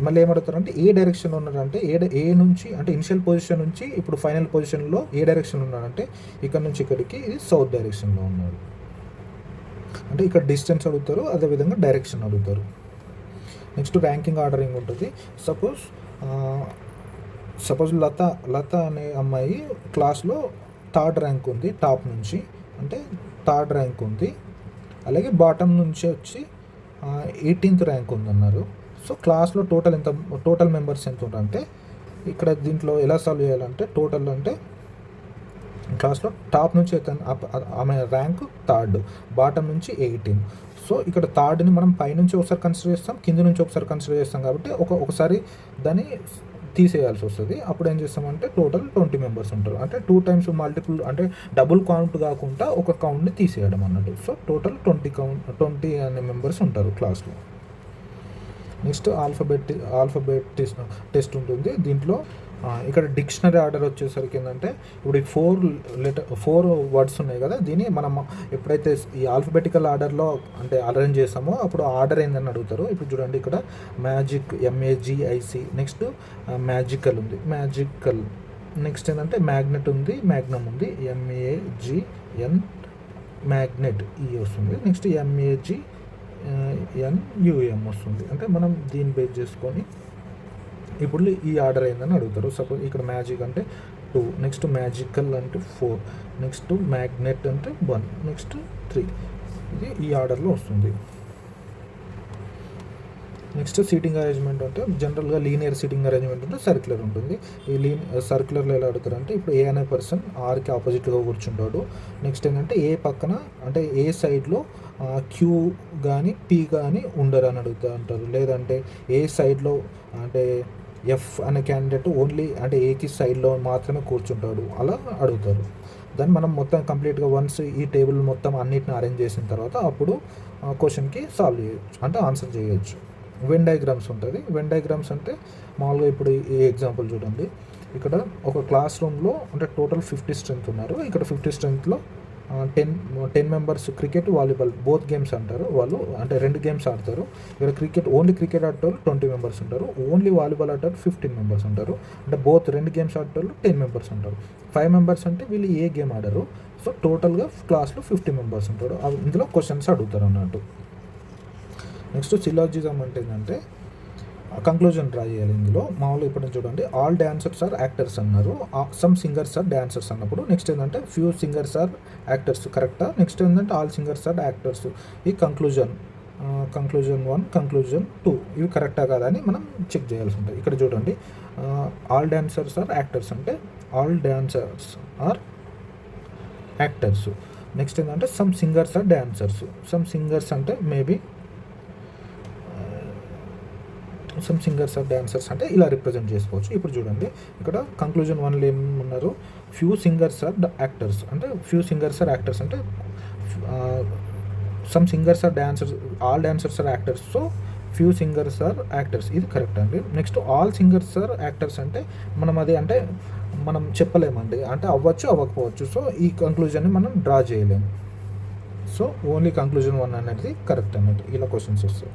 మళ్ళీ ఏమడుగుతారంటే ఏ డైరెక్షన్ ఉన్నారంటే ఏ నుంచి అంటే ఇనిషియల్ పొజిషన్ నుంచి ఇప్పుడు ఫైనల్ పొజిషన్లో ఏ డైరెక్షన్ ఉన్నాడంటే ఇక్కడ నుంచి ఇక్కడికి ఇది సౌత్ డైరెక్షన్లో ఉన్నాడు. అంటే ఇక్కడ డిస్టెన్స్ అడుగుతారు, అదేవిధంగా డైరెక్షన్ అడుగుతారు. నెక్స్ట్ ర్యాంకింగ్ ఆర్డరింగ్ ఉంటుంది. సపోజ్ లత అనే అమ్మాయి క్లాస్లో థర్డ్ ర్యాంక్ ఉంది, టాప్ నుంచి అంటే థర్డ్ ర్యాంక్ ఉంది. అలాగే బాటమ్ నుంచి వచ్చి 18th ర్యాంక్ ఉందన్నారు. సో క్లాస్లో టోటల్ మెంబర్స్ ఎంత ఉంటారంటే ఇక్కడ దీంట్లో ఎలా సాల్వ్ చేయాలంటే టోటల్ అంటే క్లాస్లో టాప్ నుంచి ఆమె ర్యాంక్ థర్డ్, బాటమ్ నుంచి 18. సో ఇక్కడ థర్డ్ని మనం పైనుంచి ఒకసారి కన్సిడర్ చేస్తాం, కింద నుంచి ఒకసారి కన్సిడర్ చేస్తాం కాబట్టి ఒకసారి దాన్ని తీసేయాల్సి వస్తుంది. అప్పుడు ఏం చేస్తామంటే టోటల్ 20 మెంబర్స్ ఉంటారు. అంటే 2 టైమ్స్ మల్టిపుల్ అంటే డబుల్ కౌంట్ కాకుండా ఒక కౌంట్ని తీసేయడం అన్నట్టు. సో టోటల్ 20 అనే మెంబర్స్ ఉంటారు క్లాస్లో. నెక్స్ట్ ఆల్ఫబెట్ టెస్ట్ ఉంటుంది. దీంట్లో ఇక్కడ డిక్షనరీ ఆర్డర్ వచ్చేసరికి ఏంటంటే ఇప్పుడు ఈ 4 వర్డ్స్ ఉన్నాయి కదా, దీన్ని మనం ఎప్పుడైతే ఈ ఆల్ఫబెటికల్ ఆర్డర్లో అంటే అరేంజ్ చేస్తామో అప్పుడు ఆర్డర్ ఏందని అడుగుతారు. ఇప్పుడు చూడండి ఇక్కడ మ్యాజిక్ MAGIC, నెక్స్ట్ మ్యాజికల్ ఉంది, మ్యాజికల్. నెక్స్ట్ ఏంటంటే మ్యాగ్నెట్ ఉంది, మ్యాగ్నమ్ ఉంది, MAGN మ్యాగ్నెట్ వస్తుంది. నెక్స్ట్ MAGNUM వస్తుంది. అంటే మనం దీన్ని బేస్ చేసుకొని ఇప్పుడు ఈ ఆర్డర్ అయిందని అడుగుతారు. సపోజ్ ఇక్కడ మ్యాజిక్ అంటే 2, నెక్స్ట్ మ్యాజికల్ అంటే 4, నెక్స్ట్ మ్యాగ్నెట్ అంటే 1, నెక్స్ట్ 3. ఇది ఈ ఆర్డర్లో వస్తుంది. నెక్స్ట్ సీటింగ్ అరేంజ్మెంట్ అంటే జనరల్గా లీనియర్ సీటింగ్ అరేంజ్మెంట్ అంటే సర్క్యులర్ ఉంటుంది. ఈ సర్క్యులర్లో ఎలా అడుగుతారంటే ఇప్పుడు ఏ అనే పర్సన్ ఆర్కి ఆపోజిట్గా కూర్చుంటాడు. నెక్స్ట్ ఏంటంటే ఏ పక్కన అంటే ఏ సైడ్లో క్యూ కానీ పీ కానీ ఉండరు అని అడుగుతూ అంటారు. లేదంటే ఏ సైడ్లో అంటే ఎఫ్ అనే క్యాండిడేట్ ఓన్లీ అంటే ఏకి సైడ్లో మాత్రమే కూర్చుంటాడు అలా అడుగుతారు. దాన్ని మనం మొత్తం కంప్లీట్గా వన్స్ ఈ టేబుల్ మొత్తం అన్నిటిని అరేంజ్ చేసిన తర్వాత అప్పుడు క్వశ్చన్కి సాల్వ్ చేయొచ్చు అంటే ఆన్సర్ చేయొచ్చు. వెన్ డయాగ్రామ్స్ ఉంటుంది. వెన్ డయాగ్రామ్స్ అంటే మామూలుగా ఇప్పుడు ఈ ఎగ్జాంపుల్ చూడండి. ఇక్కడ ఒక క్లాస్ రూమ్లో అంటే టోటల్ 50 స్ట్రెంత్ ఉన్నారు. ఇక్కడ 50 స్ట్రెంత్లో 10 members cricket volleyball both games అంటారు. వాళ్ళు అంటే 2 గేమ్స్ ఆడతారు. ఇక్కడ ఓన్లీ క్రికెట్ ఆడేటోళ్ళు 20 మెంబర్స్ ఉంటారు. ఓన్లీ వాలీబాల్ ఆడేటోళ్ళు 15 మెంబర్స్ ఉంటారు. అంటే బోత్ 2 గేమ్స్ ఆడేటోళ్ళు 10 మెంబర్స్ ఉంటారు. 5 మెంబర్స్ అంటే వీళ్ళు ఏ గేమ్ ఆడరు. సో టోటల్గా క్లాస్లో 50 మెంబర్స్ ఉంటారు. ఇందులో క్వశ్చన్స్ అడుగుతారు అన్నట్టు. నెక్స్ట్ సిలాజిజం అంటే ఏంటంటే కంక్లూజన్ డ్రా చేయాలి. ఇందులో మామూలుగా ఇప్పుడు చూడండి ఆల్ డాన్సర్స్ ఆర్ యాక్టర్స్ అన్నారు. సమ్ సింగర్స్ ఆర్ డాన్సర్స్ అన్నప్పుడు నెక్స్ట్ ఏంటంటే ఫ్యూ సింగర్స్ ఆర్ యాక్టర్స్ కరెక్టా. నెక్స్ట్ ఏంటంటే ఆల్ సింగర్స్ ఆర్ యాక్టర్స్. ఈ కంక్లూజన్ 1 కంక్లూజన్ 2 ఇవి కరెక్టా కాదా అని మనం చెక్ చేయాల్సి ఉంటుంది. ఇక్కడ చూడండి ఆల్ డాన్సర్స్ ఆర్ యాక్టర్స్ అంటే all dancers are actors. Next ఏంటంటే some singers are dancers. Some singers అంటే maybe some singers are dancers అంటే ఇలా రిప్రజెంట్ చేసుకోవచ్చు. ఇప్పుడు చూడండి ఇక్కడ కంక్లూజన్ 1లో ఏమన్నారు ఫ్యూ సింగర్స్ ఆర్ యాక్టర్స్ అంటే ఫ్యూ సింగర్స్ ఆర్ యాక్టర్స్ అంటే some singers are dancers all dancers are actors. So few singers are actors ఇది కరెక్ట్ అండి. Next all singers are actors అంటే మనం అది అంటే మనం చెప్పలేమండి అంటే అవ్వచ్చు అవ్వకపోవచ్చు. సో ఈ కంక్లూజన్ని మనం డ్రా చేయలేము. సో ఓన్లీ కంక్లూజన్ 1 అనేది కరెక్ట్ అన్నట్టు ఇలా క్వశ్చన్స్ వస్తాయి.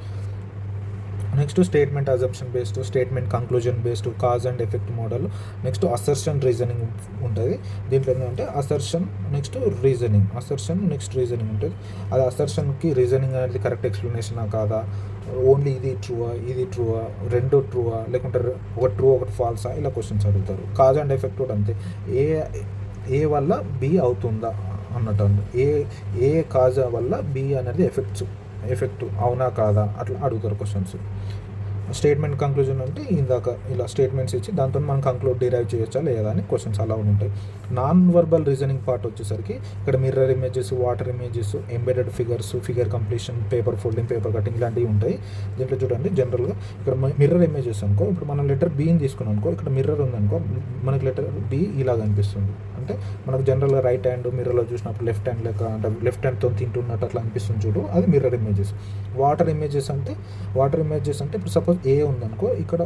Next statement assumption based, statement conclusion based, cause and effect model. Next assertion reasoning ఉంటుంది. దీంట్లో ఏంటంటే assertion next reasoning, assertion next reasoning ఉంటుంది. అది అసర్షన్కి రీజనింగ్ అనేది కరెక్ట్ ఎక్స్ప్లెనేషనా కాదా, ఓన్లీ ఇది ట్రూవా ఇది ట్రూవా, రెండు ట్రూవా లేకుంటే ఒక ట్రూ ఒకటి ఫాల్సా ఇలా క్వశ్చన్స్ అడుగుతారు. కాజ్ అండ్ ఎఫెక్ట్ కూడా అంతే, ఏ వల్ల బి అవుతుందా అన్నట్టు, ఏ కాజ్ వల్ల బి అనేది ఎఫెక్ట్ అవునా కాదా అట్లా అడుగుతారు క్వశ్చన్స్. స్టేట్మెంట్ కంక్లూజన్ అంటే ఇందాక ఇలా స్టేట్మెంట్స్ ఇచ్చి దాంతో మనం కంక్లూడ్ డిరైవ్ చేయొచ్చా లేదా అని క్వశ్చన్స్ అలా ఉంటాయి. నాన్ వర్బల్ రీజనింగ్ పార్ట్ వచ్చేసరికి ఇక్కడ mirror images, water images, embedded figures, figure completion, paper folding, paper cutting ఇలాంటివి ఉంటాయి. దీంట్లో చూడండి జనరల్గా ఇక్కడ మిర్రర్ ఇమేజెస్ అనుకో, ఇప్పుడు మనం లెటర్ బిని తీసుకున్నాం అనుకో, ఇక్కడ మిర్రర్ ఉందనుకో మనకి లెటర్ బి ఇలా కనిపిస్తుంది. అంటే మనకు జనరల్గా రైట్ హ్యాండ్ మిర్రర్లో చూసినప్పుడు లెఫ్ట్ హ్యాండ్ లెక్క అంటే లెఫ్ట్ హ్యాండ్తో తింటున్నట్టు అట్లా అనిపిస్తుంది చూడు, అది మిర్రర్ ఇమేజెస్. వాటర్ ఇమేజెస్ అంటే ఇప్పుడు సపోజ్ ఏ ఉందనుకో, ఇక్కడ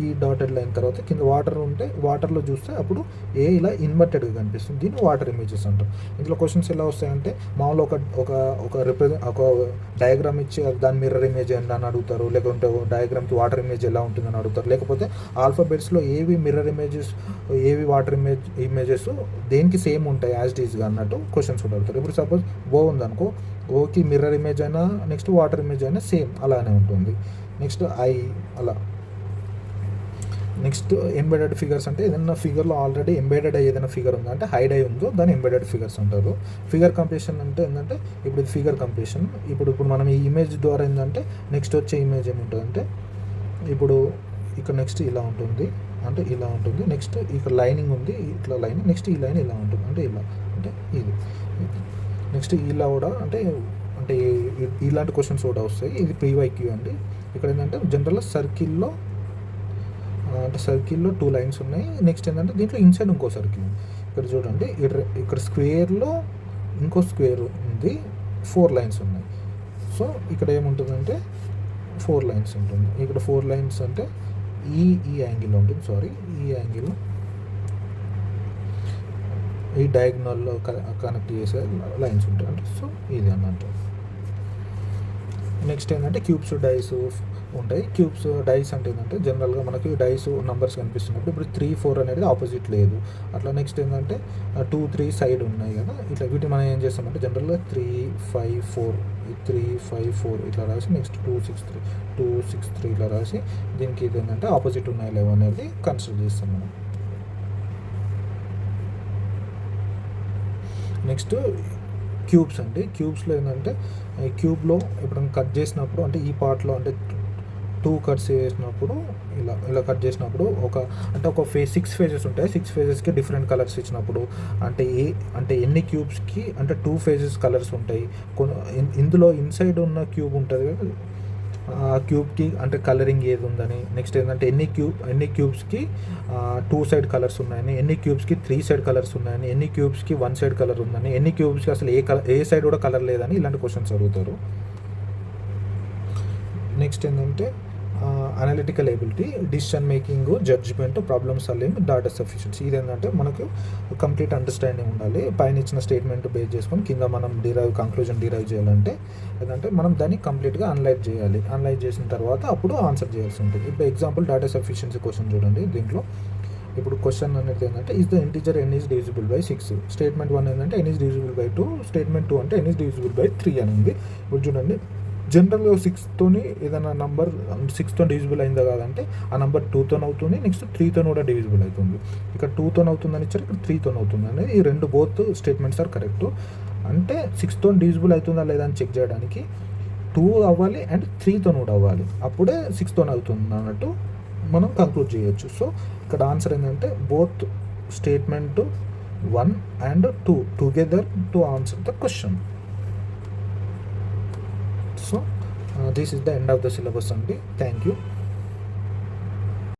ఈ డాటెడ్ లైన్ తర్వాత కింద వాటర్ ఉంటే వాటర్లో చూస్తే అప్పుడు ఏ ఇలా ఇన్వర్టెడ్గా కనిపిస్తుంది, దీన్ని వాటర్ ఇమేజెస్ అంటారు. ఇందులో క్వశ్చన్స్ ఎలా వస్తాయంటే మామూలు ఒక డయాగ్రామ్ ఇచ్చి దాని మిర్రర్ ఇమేజ్ అని అడుగుతారు, లేకుంటే డయాగ్రామ్కి వాటర్ ఇమేజ్ ఎలా ఉంటుందని అడుగుతారు, లేకపోతే ఆల్ఫాబెట్స్లో ఏవి మిర్రర్ ఇమేజెస్ ఏవి వాటర్ ఇమేజెస్ దేనికి సేమ్ ఉంటాయి యాజ్ ఇట్ ఈస్గా అన్నట్టు క్వశ్చన్స్ కూడా అడుగుతారు. ఇప్పుడు సపోజ్ ఓ ఉందనుకో, ఓకి మిర్రర్ ఇమేజ్ అయినా నెక్స్ట్ వాటర్ ఇమేజ్ అయినా సేమ్ అలానే ఉంటుంది. నెక్స్ట్ ఐ అలా. నెక్స్ట్ ఎంబెడెడ్ ఫిగర్స్ అంటే ఏదైనా ఫిగర్లో ఆల్రెడీ ఎంబెడెడ్ ఏదైనా ఫిగర్ ఉందా అంటే హైడ్ అయి ఉందో దాన్ని ఎంబెడెడ్ ఫిగర్స్ అంటారు. ఫిగర్ కంప్లీషన్ అంటే ఏంటంటే ఇప్పుడు ఇది ఫిగర్ కంప్లీషన్. ఇప్పుడు మనం ఈ ఇమేజ్ ద్వారా ఏంటంటే నెక్స్ట్ వచ్చే ఇమేజ్ ఏముంటుందంటే ఇప్పుడు ఇక్కడ నెక్స్ట్ ఇలా ఉంటుంది అంటే ఇలా ఉంటుంది, నెక్స్ట్ ఇక్కడ లైనింగ్ ఉంది ఇట్లా లైన్, నెక్స్ట్ ఈ లైన్ ఇలా ఉంటుంది అంటే ఇలా అంటే ఇది, నెక్స్ట్ ఇలా కూడా అంటే ఇలాంటి క్వశ్చన్స్ కూడా వస్తాయి. ఇది ప్రీవైక్యూ అండి. ఇక్కడ ఏంటంటే జనరల్గా సర్కిల్లో 2 లైన్స్ ఉన్నాయి. నెక్స్ట్ ఏంటంటే దీంట్లో ఇన్సైడ్ ఇంకో సర్కిల్. ఇక్కడ చూడండి ఇక్కడ స్క్వేర్లో ఇంకో స్క్వేర్ ఉంది, 4 లైన్స్ ఉన్నాయి. సో ఇక్కడ ఏముంటుందంటే 4 లైన్స్ ఉంటుంది. ఇక్కడ 4 లైన్స్ అంటే ఈ యాంగిల్లో ఉంటుంది, ఈ యాంగిల్ ఈ డయాగ్నల్లో కనెక్ట్ చేసే లైన్స్ ఉంటాయి అంటే సో ఇది అన్నట్టు. నెక్స్ట్ ఏంటంటే క్యూబ్స్ డైస్ ఉంటాయి. క్యూబ్స్ డైస్ అంటే ఏంటంటే జనరల్గా మనకి డైస్ నంబర్స్ కనిపిస్తున్నప్పుడు ఇప్పుడు 3, 4 అనేది ఆపోజిట్ లేదు అట్లా. నెక్స్ట్ ఏంటంటే 2, 3 సైడ్ ఉన్నాయి కదా, ఇట్లా వీటిని మనం ఏం చేస్తామంటే జనరల్గా 3, 5, 4 ఇట్లా రాసి నెక్స్ట్ 2, 6, 3 ఇట్లా రాసి దీనికి ఇది ఏంటంటే ఆపోజిట్ ఉన్నాయి లేవు అనేది కన్సిడర్ చేస్తాం మనం. నెక్స్ట్ క్యూబ్స్ అండి. క్యూబ్స్లో ఏంటంటే క్యూబ్లో ఇప్పుడు కట్ చేసినప్పుడు అంటే ఈ పార్ట్లో అంటే 2 కట్స్ చేసినప్పుడు ఇలా కట్ చేసినప్పుడు ఒక 6 ఫేజెస్ ఉంటాయి. 6 ఫేజెస్కి డిఫరెంట్ కలర్స్ ఇచ్చినప్పుడు అంటే ఎన్ని క్యూబ్స్కి అంటే 2 ఫేజెస్ కలర్స్ ఉంటాయి. ఇందులో ఇన్సైడ్ ఉన్న క్యూబ్ ఉంటుంది కదా, ఆ క్యూబ్కి అంటే కలరింగ్ ఏది ఉందని, నెక్స్ట్ ఏంటంటే ఎన్ని క్యూబ్స్కి 2 సైడ్ కలర్స్ ఉన్నాయని, ఎన్ని క్యూబ్స్కి 3 సైడ్ కలర్స్ ఉన్నాయని, ఎన్ని క్యూబ్స్కి 1 సైడ్ కలర్ ఉందని, ఎన్ని క్యూబ్స్కి అసలు ఏ సైడ్ కూడా కలర్ లేదని ఇలాంటి క్వశ్చన్స్ అడుగుతారు. నెక్స్ట్ ఏంటంటే analytical ability, decision making, judgement, problem solving, data sufficiency. ఇదేంటంటే మనకు కంప్లీట్ అండర్స్టాండింగ్ ఉండాలి. పైన ఇచ్చిన స్టేట్మెంట్ బేస్ చేసుకొని కింద మనం కంక్లూజన్ డిరైవ్ చేయాలంటే ఏంటంటే మనం దాన్ని కంప్లీట్గా అనలైజ్ చేయాలి. అనలైజ్ చేసిన తర్వాత అప్పుడు ఆన్సర్ చేయాల్సి ఉంటుంది. ఇప్పుడు ఎగ్జాంపుల్ డాటా సఫిషియన్సీ క్వశ్చన్ చూడండి. దీంట్లో ఇప్పుడు క్వశ్చన్ అనేది ఏంటంటే is the integer n is divisible by 6. Statement 1 ఏంటంటే n is divisible by 2. Statement 2 అంటే n ఈజ్ డివిజిబుల్ బై 3 అని ఉంది. ఇప్పుడు చూడండి, జనరల్గా 6తోని ఏదైనా నంబర్ 6తో డివిజిబుల్ అయిందా కాదంటే ఆ నెంబర్ 2తో అవుతుంది, నెక్స్ట్ 3తో కూడా డివిజిబుల్ అవుతుంది. ఇక్కడ 2తో అవుతుందని ఇచ్చారు, ఇక్కడ 3తో అవుతుంది అనేది. ఈ రెండు బోత్ స్టేట్మెంట్స్ ఆర్ కరెక్ట్. అంటే 6తో డివిజిబుల్ అవుతుందా లేదా అని చెక్ చేయడానికి 2 అవ్వాలి అండ్ 3తో కూడా అవ్వాలి, అప్పుడే 6తో అవుతుంది అన్నట్టు మనం కంక్లూడ్ చేయొచ్చు. సో ఇక్కడ ఆన్సర్ ఏంటంటే both statement 1 and 2 together to answer the question. So this is the end of the syllabus only. Thank you.